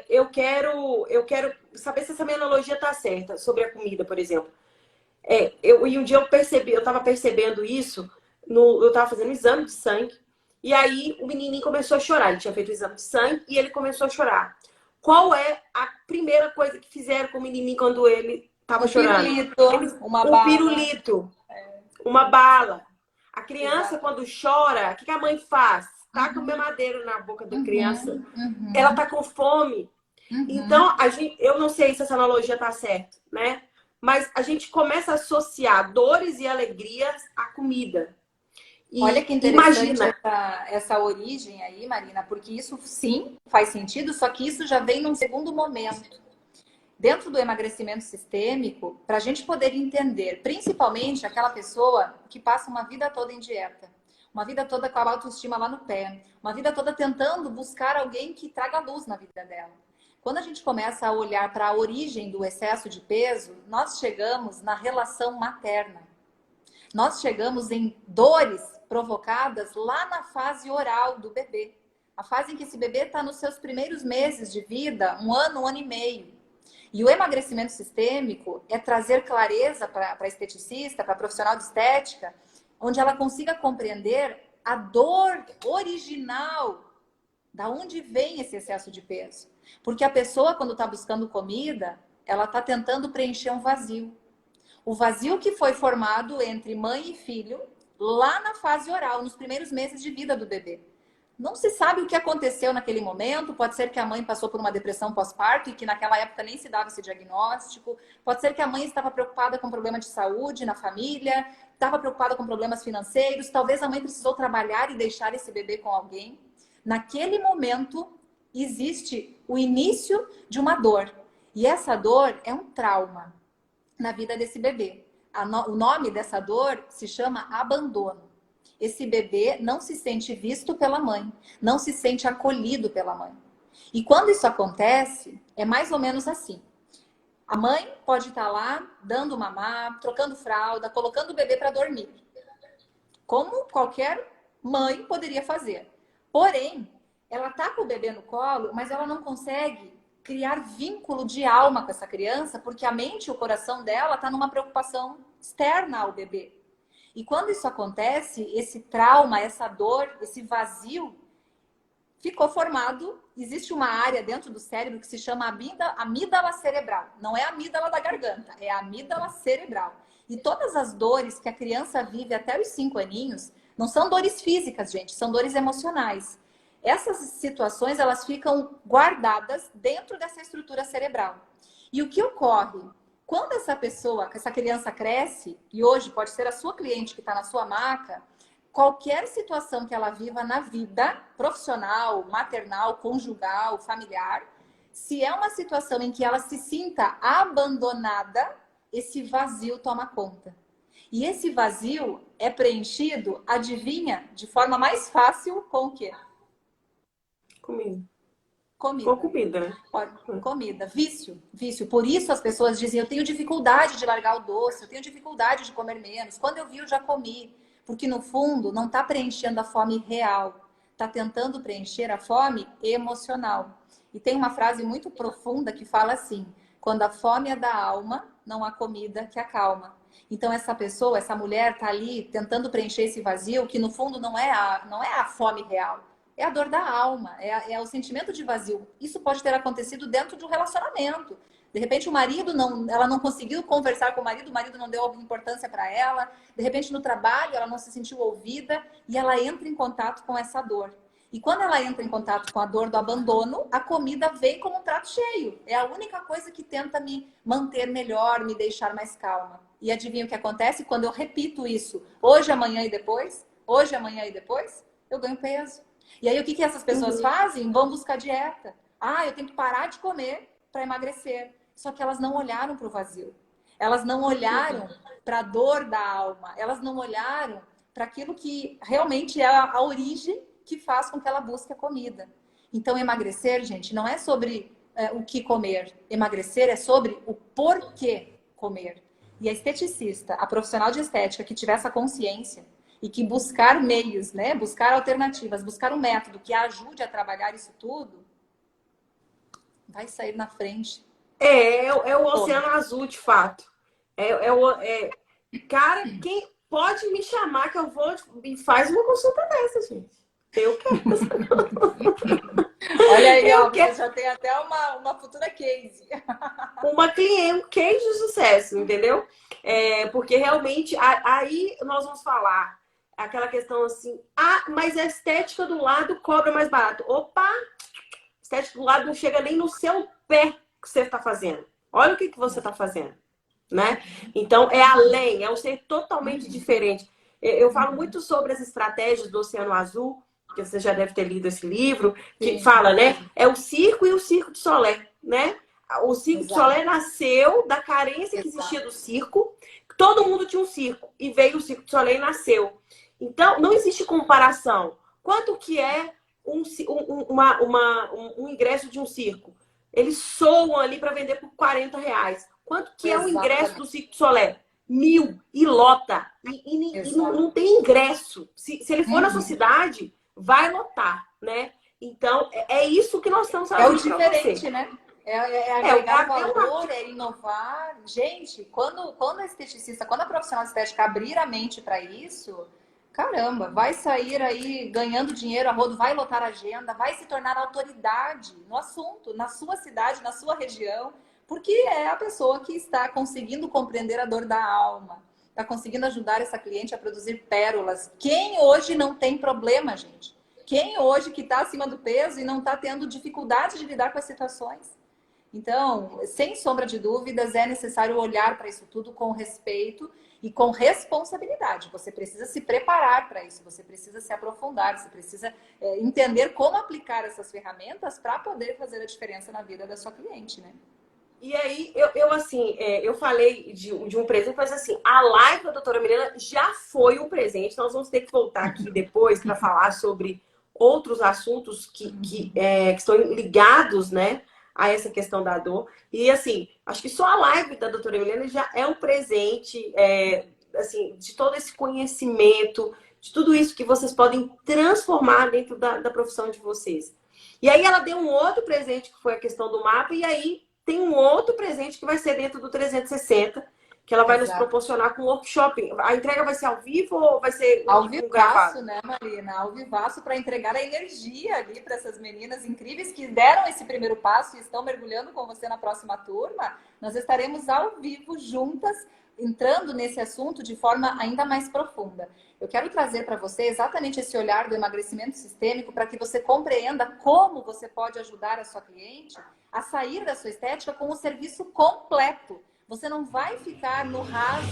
eu quero saber se essa minha analogia está certa sobre a comida, por exemplo. E um dia eu estava percebendo isso, eu estava fazendo um exame de sangue, e aí o menininho começou a chorar. Ele tinha feito o exame de sangue e ele começou a chorar. Qual é a primeira coisa que fizeram com o menininho quando ele estava chorando? Um pirulito, uma bala. A criança, quando chora, o que a mãe faz? Taca o mamadeiro na boca da criança. Ela tá com fome. Então, eu não sei se essa analogia tá certa, né? Mas a gente começa a associar dores e alegrias à comida. Olha que interessante essa origem aí, Marina, porque isso sim faz sentido, só que isso já vem num segundo momento. Dentro do emagrecimento sistêmico, para a gente poder entender, principalmente aquela pessoa que passa uma vida toda em dieta, uma vida toda com a autoestima lá no pé, uma vida toda tentando buscar alguém que traga luz na vida dela. Quando a gente começa a olhar para a origem do excesso de peso, nós chegamos na relação materna. Nós chegamos em dores provocadas lá na fase oral do bebê. A fase em que esse bebê está nos seus primeiros meses de vida, um ano e meio. E o emagrecimento sistêmico é trazer clareza para a esteticista, para a profissional de estética, onde ela consiga compreender a dor original, da onde vem esse excesso de peso. Porque a pessoa, quando está buscando comida, ela está tentando preencher um vazio. O vazio que foi formado entre mãe e filho, lá na fase oral, nos primeiros meses de vida do bebê. Não se sabe o que aconteceu naquele momento. Pode ser que a mãe passou por uma depressão pós-parto e que naquela época nem se dava esse diagnóstico. Pode ser que a mãe estava preocupada com problema de saúde na família, estava preocupada com problemas financeiros. Talvez a mãe precisou trabalhar e deixar esse bebê com alguém. Naquele momento, existe o início de uma dor. E essa dor é um trauma na vida desse bebê. O nome dessa dor se chama abandono. Esse bebê não se sente visto pela mãe, não se sente acolhido pela mãe. E quando isso acontece, é mais ou menos assim. A mãe pode estar lá dando mamar, trocando fralda, colocando o bebê para dormir. Como qualquer mãe poderia fazer. Porém, ela está com o bebê no colo, mas ela não consegue criar vínculo de alma com essa criança, porque a mente e o coração dela está numa preocupação externa ao bebê. E quando isso acontece, esse trauma, essa dor, esse vazio, ficou formado, existe uma área dentro do cérebro que se chama amígdala cerebral. Não é a amígdala da garganta, é a amígdala cerebral. E todas as dores que a criança vive até os 5 aninhos, não são dores físicas, gente, são dores emocionais. Essas situações, elas ficam guardadas dentro dessa estrutura cerebral. E o que ocorre? Quando essa criança cresce, e hoje pode ser a sua cliente que está na sua maca, qualquer situação que ela viva na vida profissional, maternal, conjugal, familiar, se é uma situação em que ela se sinta abandonada, esse vazio toma conta. E esse vazio é preenchido, adivinha, de forma mais fácil com o quê? Comida. Comida. Com comida, né? Comida. Vício. Vício. Por isso as pessoas dizem, eu tenho dificuldade de largar o doce, eu tenho dificuldade de comer menos. Quando eu vi, eu já comi. Porque no fundo não está preenchendo a fome real. Está tentando preencher a fome emocional. E tem uma frase muito profunda que fala assim, quando a fome é da alma, não há comida que acalma. Então essa pessoa, essa mulher está ali tentando preencher esse vazio, que no fundo não é a fome real. É a dor da alma, é o sentimento de vazio. Isso pode ter acontecido dentro de um relacionamento. De repente ela não conseguiu conversar com o marido não deu importância para ela. De repente no trabalho ela não se sentiu ouvida e ela entra em contato com essa dor. E quando ela entra em contato com a dor do abandono, a comida vem como um prato cheio. É a única coisa que tenta me manter melhor, me deixar mais calma. E adivinha o que acontece? Quando eu repito isso hoje, amanhã e depois, hoje, amanhã e depois, eu ganho peso. E aí o que essas pessoas fazem? Vão buscar dieta. Ah, eu tenho que parar de comer para emagrecer. Só que elas não olharam para o vazio. Elas não olharam para a dor da alma. Elas não olharam para aquilo que realmente é a origem que faz com que ela busque a comida. Então, emagrecer, gente, não é sobre o que comer. Emagrecer é sobre o porquê comer. E a esteticista, a profissional de estética que tiver essa consciência e que buscar meios, né? Buscar alternativas, buscar um método que ajude a trabalhar isso tudo, vai sair na frente. É o oceano azul, de fato. Cara, quem pode me chamar que eu vou e faz uma consulta dessa, gente. Eu quero. Olha aí, ó, já tem até uma futura case. Uma cliente, um case de sucesso, entendeu? Porque realmente aí nós vamos falar aquela questão assim, mas a estética do lado cobra mais barato. Opa! Estética do lado não chega nem no seu pé que você está fazendo. Olha o que você está fazendo, né? Então, é além, é um ser totalmente diferente. Eu falo muito sobre as estratégias do Oceano Azul, que você já deve ter lido esse livro, que fala, né? É o circo e o circo de Solé, né? O circo de Solé nasceu da carência que existia do circo. Todo mundo tinha um circo. E veio o circo de Solé e nasceu. Então, não existe comparação. Quanto que é um ingresso de um circo? Eles soam ali para vender por R$40. Quanto que é o ingresso do Circo de Solé? 1.000 e lota. E não tem ingresso. Se ele for na sua cidade, vai lotar, né? Então, é isso que nós estamos fazendo. É o diferente, né? É agregar valor, é inovar. Gente, quando a esteticista, quando a profissional de estética abrir a mente para isso, caramba, vai sair aí ganhando dinheiro a rodo, vai lotar a agenda, vai se tornar autoridade no assunto, na sua cidade, na sua região, porque é a pessoa que está conseguindo compreender a dor da alma, está conseguindo ajudar essa cliente a produzir pérolas. Quem hoje não tem problema, gente? Quem hoje que está acima do peso e não está tendo dificuldade de lidar com as situações? Então, sem sombra de dúvidas, é necessário olhar para isso tudo com respeito e com responsabilidade. Você precisa se preparar para isso, você precisa se aprofundar, você precisa entender como aplicar essas ferramentas para poder fazer a diferença na vida da sua cliente, né? E aí, eu falei de um presente, mas assim, a live da doutora Milena já foi um presente. Nós vamos ter que voltar aqui depois para falar sobre outros assuntos que estão ligados, né, a essa questão da dor. E assim, acho que só a live da doutora Milena já é um presente, assim, de todo esse conhecimento, de tudo isso que vocês podem transformar dentro da profissão de vocês. E aí ela deu um outro presente, que foi a questão do mapa, e aí tem um outro presente que vai ser dentro do 360, que ela vai nos Exato. proporcionar com o workshop. A entrega vai ser ao vivo ou vai ser Ao um gravado? vivaço, né, Marina? Ao vivaço para entregar a energia ali para essas meninas incríveis que deram esse primeiro passo e estão mergulhando com você na próxima turma. Nós estaremos ao vivo juntas, entrando nesse assunto de forma ainda mais profunda. Eu quero trazer para você exatamente esse olhar do emagrecimento sistêmico para que você compreenda como você pode ajudar a sua cliente a sair da sua estética com o serviço completo. Você não vai ficar no raso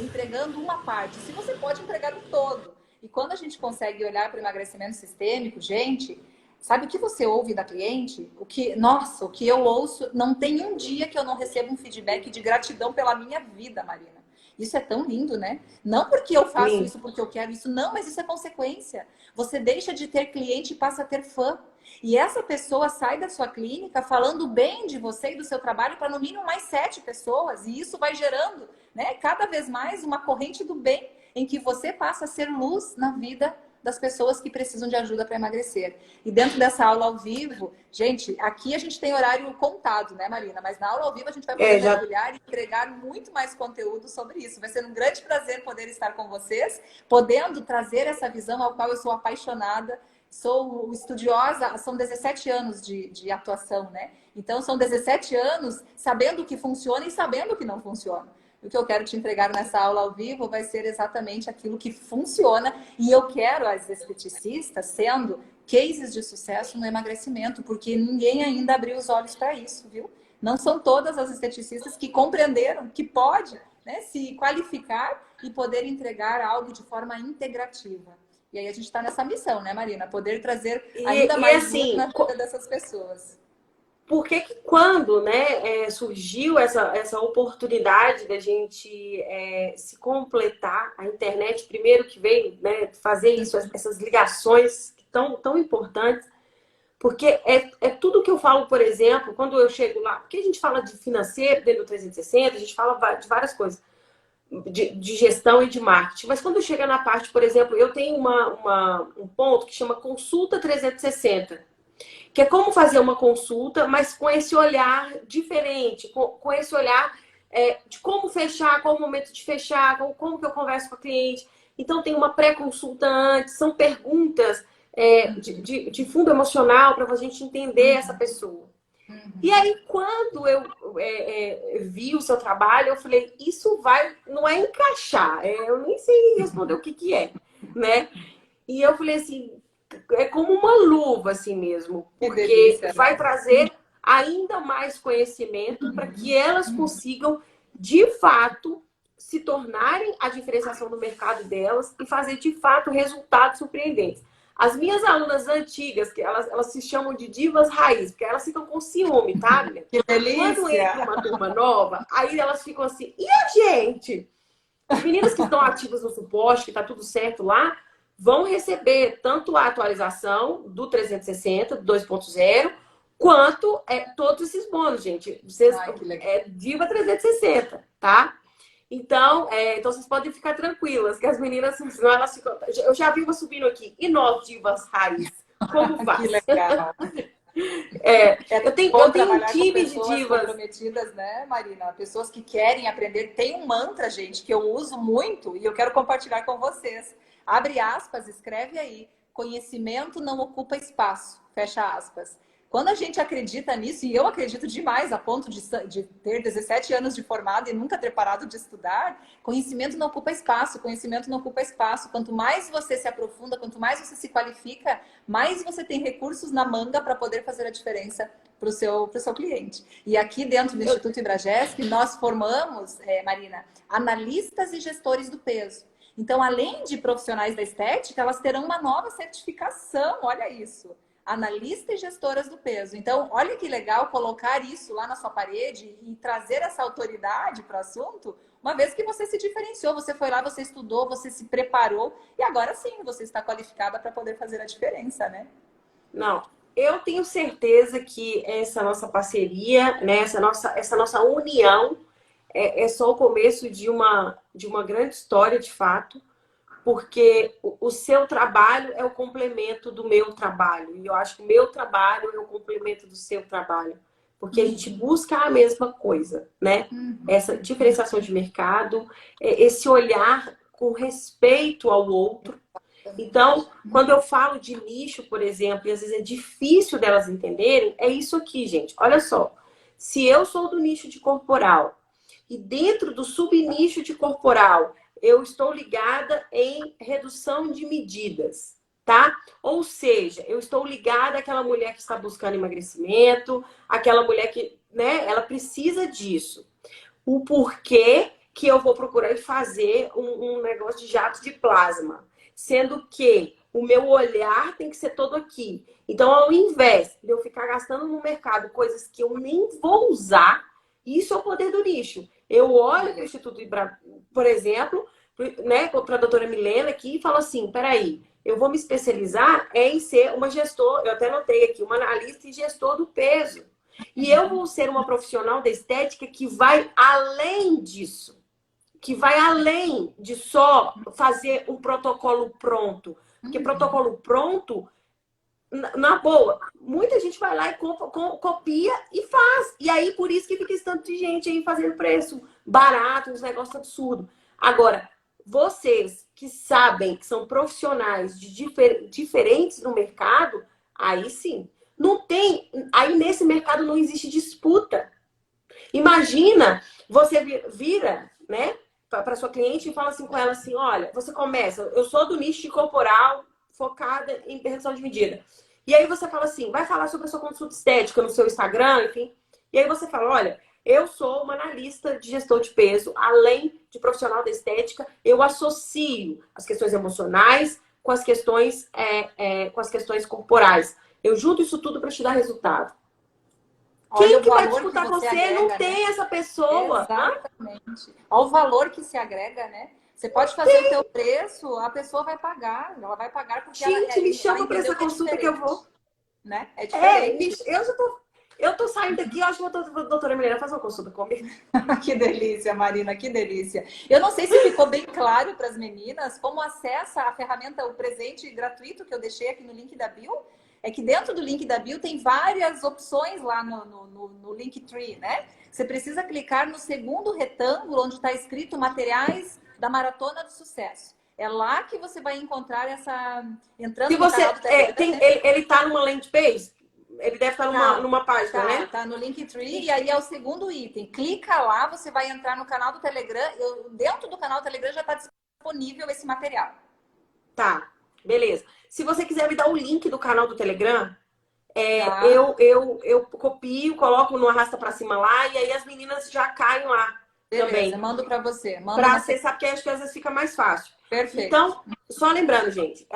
entregando uma parte. Se você pode entregar o todo. E quando a gente consegue olhar para o emagrecimento sistêmico, gente, sabe o que você ouve da cliente? Nossa, o que eu ouço, não tem um dia que eu não recebo um feedback de gratidão pela minha vida, Marina. Isso é tão lindo, né? Não porque eu faço Lindo. isso, porque eu quero isso, não, mas isso é consequência. Você deixa de ter cliente e passa a ter fã. E essa pessoa sai da sua clínica falando bem de você e do seu trabalho para no mínimo mais 7 pessoas. E isso vai gerando, né, cada vez mais uma corrente do bem em que você passa a ser luz na vida das pessoas que precisam de ajuda para emagrecer. E dentro dessa aula ao vivo, gente, aqui a gente tem horário contado, né, Marina? Mas na aula ao vivo a gente vai poder Já mergulhar e entregar muito mais conteúdo sobre isso. Vai ser um grande prazer poder estar com vocês, podendo trazer essa visão ao qual eu sou apaixonada. Sou estudiosa, são 17 anos de atuação, né? Então, são 17 anos sabendo o que funciona e sabendo o que não funciona. O que eu quero te entregar nessa aula ao vivo vai ser exatamente aquilo que funciona. E eu quero as esteticistas sendo cases de sucesso no emagrecimento, porque ninguém ainda abriu os olhos para isso, viu? Não são todas as esteticistas que compreenderam que pode, né, se qualificar e poder entregar algo de forma integrativa. E aí a gente está nessa missão, né, Marina? Poder trazer ainda mais luz assim, na vida dessas pessoas. por que que quando, né, surgiu essa oportunidade da gente se completar, a internet primeiro que veio, né, fazer isso, essas ligações tão importantes, porque é tudo que eu falo, por exemplo, quando eu chego lá, porque a gente fala de financeiro dentro do 360, a gente fala de várias coisas, de gestão e de marketing, mas quando chega na parte, por exemplo, eu tenho um ponto que chama consulta 360, que é como fazer uma consulta, mas com esse olhar diferente, com esse olhar de como fechar, qual o momento de fechar, como que eu converso com a cliente. Então, tem uma pré-consulta antes, são perguntas de fundo emocional para a gente entender essa pessoa. E aí, quando eu vi o seu trabalho, eu falei, isso não é encaixar, eu nem sei responder o que é, né? E eu falei assim, é como uma luva assim mesmo, porque delícia, vai né? trazer ainda mais conhecimento para que elas consigam, de fato, se tornarem a diferenciação do mercado delas e fazer, de fato, resultados surpreendentes. As minhas alunas antigas, que elas se chamam de divas raiz, porque elas ficam com ciúme, tá, Bia? Que Quando entra delícia! uma turma nova, aí elas ficam assim, e a gente? As meninas que estão ativas no suporte, que tá tudo certo lá, vão receber tanto a atualização do 360, do 2.0, quanto todos esses bônus, gente. Vocês, Ai, que legal. Diva 360, tá? Então vocês podem ficar tranquilas, que as meninas, senão elas ficam... Eu já vi uma subindo aqui. E nós, divas raiz, como Que faz? legal. Eu Bom tenho um trabalhar com time de pessoas divas. comprometidas, né, Marina? Pessoas que querem aprender. Tem um mantra, gente, que eu uso muito e eu quero compartilhar com vocês. Abre aspas, escreve aí. Conhecimento não ocupa espaço. Fecha aspas. Quando a gente acredita nisso, e eu acredito demais, a ponto de ter 17 anos de formado e nunca ter parado de estudar, conhecimento não ocupa espaço, conhecimento não ocupa espaço. Quanto mais você se aprofunda, quanto mais você se qualifica, mais você tem recursos na manga para poder fazer a diferença para o seu cliente. E aqui dentro do Instituto Ibragesp, nós formamos, Marina, analistas e gestores do peso. Então, além de profissionais da estética, elas terão uma nova certificação, olha isso. Analista e gestoras do peso. Então, olha que legal colocar isso lá na sua parede e trazer essa autoridade para o assunto, uma vez que você se diferenciou, você foi lá, você estudou, você se preparou e agora sim você está qualificada para poder fazer a diferença, né? Não, eu tenho certeza que essa nossa parceria, né, essa nossa união é só o começo de uma grande história, de fato, porque o seu trabalho é o complemento do meu trabalho. E eu acho que o meu trabalho é o complemento do seu trabalho. porque a gente busca a mesma coisa, né? Essa diferenciação de mercado, esse olhar com respeito ao outro. Então, quando eu falo de nicho, por exemplo, e às vezes é difícil delas entenderem, é isso aqui, gente. Olha só. Se eu sou do nicho de corporal e dentro do subnicho de corporal eu estou ligada em redução de medidas, tá? Ou seja, eu estou ligada àquela mulher que está buscando emagrecimento, aquela mulher que, né, ela precisa disso. O porquê que eu vou procurar fazer um negócio de jato de plasma, sendo que o meu olhar tem que ser todo aqui. Então, ao invés de eu ficar gastando no mercado coisas que eu nem vou usar, isso é o poder do nicho. Eu olho para o Instituto Ibra, por exemplo, né, para a doutora Milena aqui e falo assim, peraí, eu vou me especializar em ser uma gestora, eu até notei aqui, uma analista e gestor do peso. E eu vou ser uma profissional da estética que vai além disso. Que vai além de só fazer um protocolo pronto. Porque protocolo pronto, na boa, muita gente vai lá e copia e faz. E aí, por isso que fica esse tanto de gente aí fazendo preço barato, uns negócios absurdos. Agora, vocês que sabem que são profissionais de diferentes no mercado, aí sim. Não tem. Aí nesse mercado não existe disputa. Imagina, você vira, né, para sua cliente e fala assim com ela assim, olha, você começa, eu sou do nicho de corporal focada em redução de medida. E aí você fala assim, vai falar sobre a sua consulta estética no seu Instagram, enfim. E aí você fala, olha, eu sou uma analista de gestão de peso, além de profissional da estética, eu associo as questões emocionais com as questões, com as questões corporais. Eu junto isso tudo para te dar resultado. Quem que vai disputar com você? Agrega, não tem, né? Essa pessoa. Exatamente. Olha o valor que se agrega, né? Você pode fazer o teu preço, a pessoa vai pagar. Ela vai pagar porque gente, me chama para essa consulta que eu vou. Né? É diferente. Eu tô saindo daqui, eu acho que a doutora Milena faz uma consulta comigo. Que delícia, Marina, que delícia. Eu não sei se ficou bem claro para as meninas como acessa a ferramenta, o presente gratuito que eu deixei aqui no link da bio. É que dentro do link da bio tem várias opções lá no Linktree, né? Você precisa clicar no segundo retângulo onde está escrito materiais da Maratona do Sucesso. É lá que você vai encontrar essa... Entrando no canal do Telegram, ele tá numa landing page? Ele deve estar numa página, né? Tá no Linktree e aí é o segundo item. Clica lá, você vai entrar no canal do Telegram. Dentro do canal do Telegram já está disponível esse material. Tá, beleza. Se você quiser me dar o link do canal do Telegram, eu copio, coloco no arrasta pra cima lá e aí as meninas já caem lá. Beleza, também. Mando pra você. Pra acessar, porque acho que às vezes fica mais fácil. Perfeito. Então, só lembrando, gente,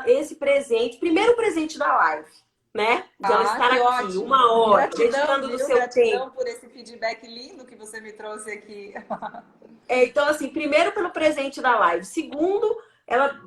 esse presente, primeiro presente da live, né? De ela estar aqui, ótimo. 1 hora, dedicando do seu tempo. Por esse feedback lindo que você me trouxe aqui. Então, assim, primeiro pelo presente da live. Segundo, ela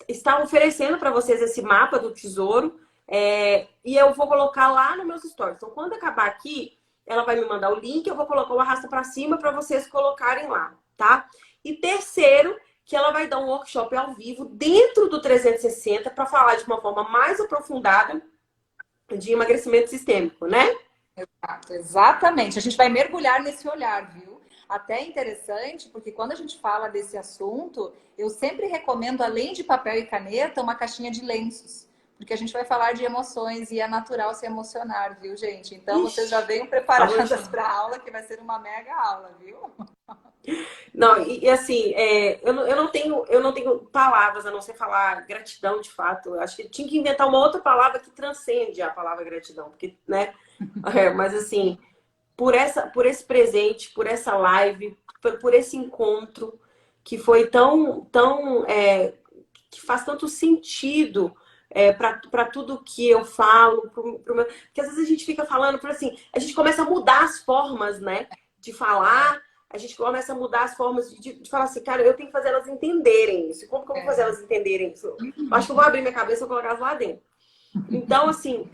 está oferecendo para vocês esse mapa do tesouro. E eu vou colocar lá nos meus stories. Então, quando acabar aqui, ela vai me mandar o link, eu vou colocar o arrasta para cima para vocês colocarem lá, tá? E terceiro, que ela vai dar um workshop ao vivo dentro do 360 para falar de uma forma mais aprofundada de emagrecimento sistêmico, né? Exato, exatamente. A gente vai mergulhar nesse olhar, viu? Até interessante, porque quando a gente fala desse assunto, eu sempre recomendo, além de papel e caneta, uma caixinha de lenços. Porque a gente vai falar de emoções e é natural se emocionar, viu, gente? Então, vocês já venham preparadas para a aula, que vai ser uma mega aula, viu? Não, e assim, eu não tenho palavras a não ser falar gratidão, de fato. Eu acho que tinha que inventar uma outra palavra que transcende a palavra gratidão, porque, né? Mas assim, por esse presente, por essa live, por esse encontro que foi tão que faz tanto sentido para tudo que eu falo, porque às vezes a gente fica falando, assim, a gente começa a mudar as formas, né, de falar. A gente começa a mudar as formas de falar assim, cara, eu tenho que fazer elas entenderem isso. Como que eu vou fazer elas entenderem isso? Eu acho que eu vou abrir minha cabeça e colocar elas lá dentro. Então, assim,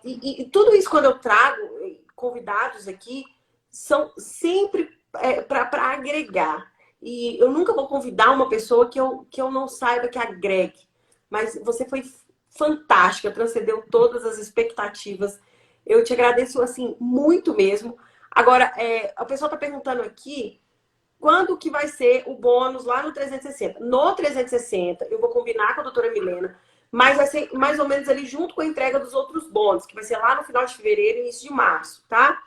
e tudo isso quando eu trago convidados aqui, são sempre para agregar. E eu nunca vou convidar uma pessoa que eu não saiba que agregue. Mas você foi fantástica, transcendeu todas as expectativas. Eu te agradeço, assim, muito mesmo. Agora, a pessoa está perguntando aqui, quando que vai ser o bônus lá no 360? No 360, eu vou combinar com a doutora Milena, mas vai ser mais ou menos ali junto com a entrega dos outros bônus, que vai ser lá no final de fevereiro, início de março, tá?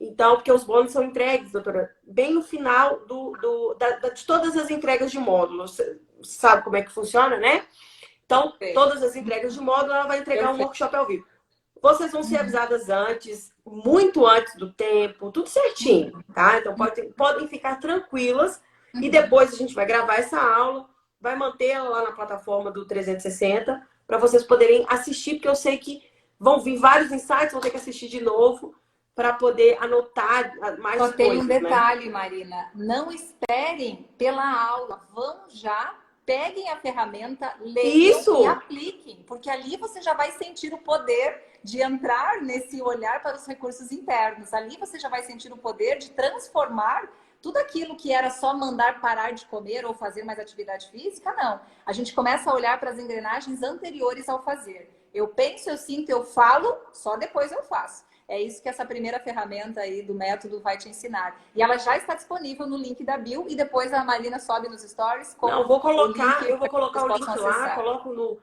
Então, porque os bônus são entregues, doutora, bem no final de todas as entregas de módulos. Você sabe como é que funciona, né? Então, todas as entregas de módulo, ela vai entregar um workshop ao vivo. Vocês vão ser avisadas antes, muito antes do tempo, tudo certinho, tá? Então, podem ficar tranquilas. E depois a gente vai gravar essa aula, vai mantê-la lá na plataforma do 360, para vocês poderem assistir, porque eu sei que vão vir vários insights, vão ter que assistir de novo, para poder anotar mais coisas. Só tem um detalhe, né? Marina. Não esperem pela aula. Vão já, peguem a ferramenta, leiam e apliquem. Porque ali você já vai sentir o poder de entrar nesse olhar para os recursos internos. Ali você já vai sentir o poder de transformar tudo aquilo que era só mandar parar de comer ou fazer mais atividade física, não. A gente começa a olhar para as engrenagens anteriores ao fazer. Eu penso, eu sinto, eu falo, só depois eu faço. É isso que essa primeira ferramenta aí do método vai te ensinar. E ela já está disponível no link da bio e depois a Marina sobe nos stories. Não, eu vou colocar o link lá, coloco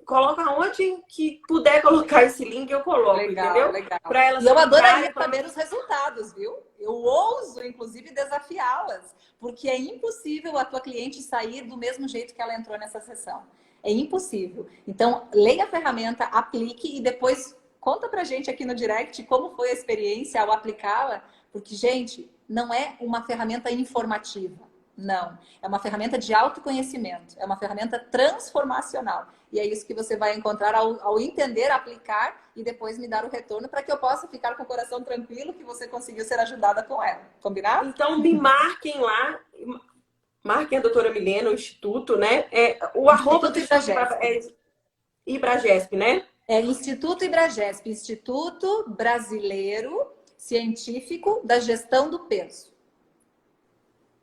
coloca onde que puder colocar esse link, eu coloco, legal, entendeu? Legal. Pra elas e eu adoraria saber os resultados, viu? Eu ouso, inclusive, desafiá-las, porque é impossível a tua cliente sair do mesmo jeito que ela entrou nessa sessão. É impossível. Então, leia a ferramenta, aplique e depois conta pra gente aqui no direct como foi a experiência ao aplicá-la, porque, gente, não é uma ferramenta informativa. Não, é uma ferramenta de autoconhecimento, é uma ferramenta transformacional. E é isso que você vai encontrar ao entender, aplicar e depois me dar o retorno para que eu possa ficar com o coração tranquilo que você conseguiu ser ajudada com ela. Combinado? Então me marquem lá, marquem a doutora Milena, o Instituto, né? O arroba do Instituto Ibragesp, né? É Instituto Ibragesp, Instituto Brasileiro Científico da Gestão do Peso.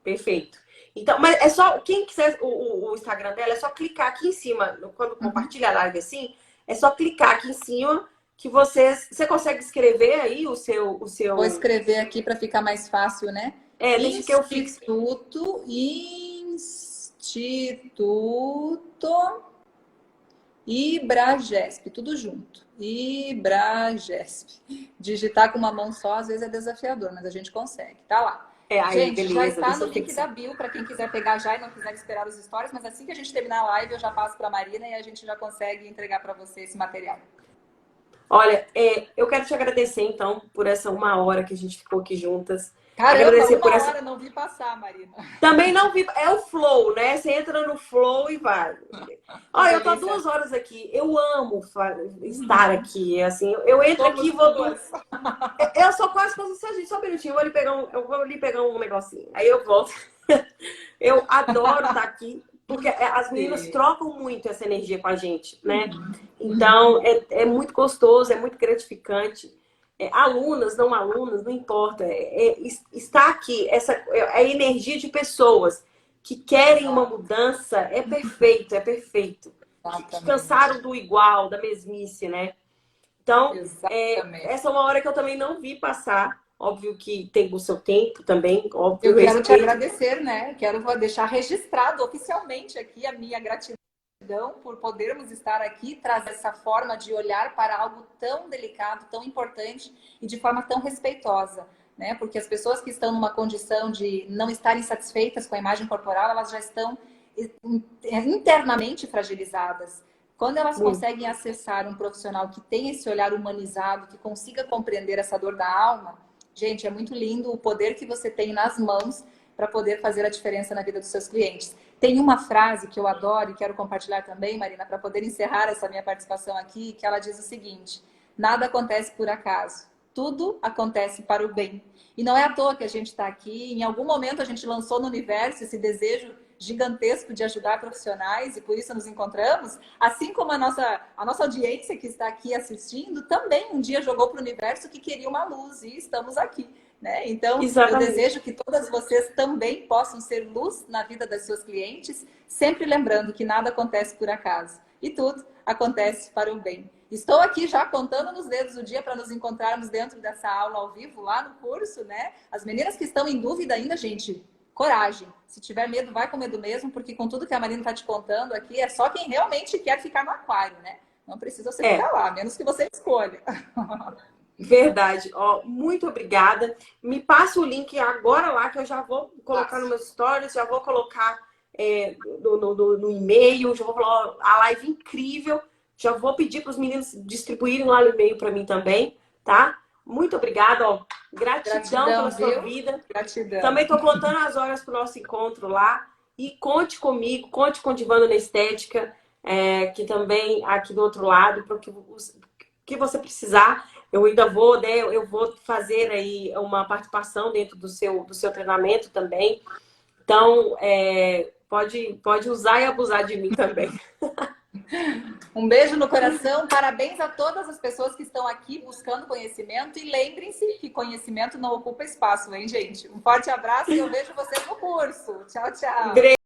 Perfeito. Então, mas é só, quem quiser o Instagram dela, é só clicar aqui em cima, quando compartilha a live assim, é só clicar aqui em cima que você consegue escrever aí o seu... Vou escrever aqui para ficar mais fácil, né? Deixa que eu fixe. Instituto Ibragesp, tudo junto. Ibragesp. Digitar com uma mão só às vezes é desafiador, mas a gente consegue. Tá lá. Gente, beleza, já está no link da bio para quem quiser pegar já e não quiser esperar os stories, mas assim que a gente terminar a live eu já passo para a Marina e a gente já consegue entregar para você esse material. Olha, eu quero te agradecer então por essa 1 hora que a gente ficou aqui juntas. Caramba, agradecer por essa... hora não vi passar, Marina. Também não vi, é o flow, né? Você entra no flow e vai. Olha, eu tô 2 horas aqui. Eu amo estar aqui, assim. Eu entro aqui e vou... Eu sou quase como só um minutinho, eu vou ali pegar um negocinho. Aí eu volto. Eu adoro estar aqui, porque as meninas trocam muito essa energia com a gente, né? Então, é muito gostoso, é muito gratificante. Alunas, não alunas, não importa. Está aqui, a energia de pessoas que querem uma mudança é perfeito, é perfeito. Que cansaram do igual, da mesmice, né? Então, essa é 1 hora que eu também não vi passar. Óbvio que tem o seu tempo também. Óbvio, eu quero te agradecer, né? Quero deixar registrado oficialmente aqui a minha gratidão por podermos estar aqui, trazer essa forma de olhar para algo tão delicado, tão importante e de forma tão respeitosa, né? Porque as pessoas que estão numa condição de não estarem satisfeitas com a imagem corporal, elas já estão internamente fragilizadas. Quando elas conseguem acessar um profissional que tem esse olhar humanizado, que consiga compreender essa dor da alma, gente, é muito lindo o poder que você tem nas mãos para poder fazer a diferença na vida dos seus clientes. Tem uma frase que eu adoro e quero compartilhar também, Marina, para poder encerrar essa minha participação aqui, que ela diz o seguinte: nada acontece por acaso, tudo acontece para o bem. E não é à toa que a gente está aqui, em algum momento a gente lançou no universo esse desejo gigantesco de ajudar profissionais e por isso nos encontramos, assim como a nossa audiência que está aqui assistindo também um dia jogou para o universo que queria uma luz e estamos aqui, né? Então, eu desejo que todas vocês também possam ser luz na vida das suas clientes, sempre lembrando que nada acontece por acaso. e tudo acontece para o bem. Estou aqui já contando nos dedos o dia para nos encontrarmos dentro dessa aula ao vivo, lá no curso, né? As meninas que estão em dúvida ainda, gente, coragem. Se tiver medo, vai com medo mesmo, porque com tudo que a Marina está te contando aqui, é só quem realmente quer ficar no aquário, né? Não precisa você ficar lá, a menos que você escolha. Verdade. Ó, muito obrigada. Me passa o link agora lá, que eu já vou colocar no meus stories, já vou colocar no e-mail, já vou falar, ó, a live incrível. Já vou pedir para os meninos distribuírem lá o e-mail para mim também, tá? Muito obrigada, ó. Gratidão pela sua vida. Gratidão. Também estou contando as horas para o nosso encontro lá. E conte comigo, conte com o Divano na Estética, que também aqui do outro lado, para o que você precisar. Eu ainda vou, né, eu vou fazer aí uma participação dentro do seu treinamento também. Então, pode usar e abusar de mim também. Um beijo no coração, parabéns a todas as pessoas que estão aqui buscando conhecimento e lembrem-se que conhecimento não ocupa espaço, hein, gente? Um forte abraço e eu vejo vocês no curso. Tchau, tchau.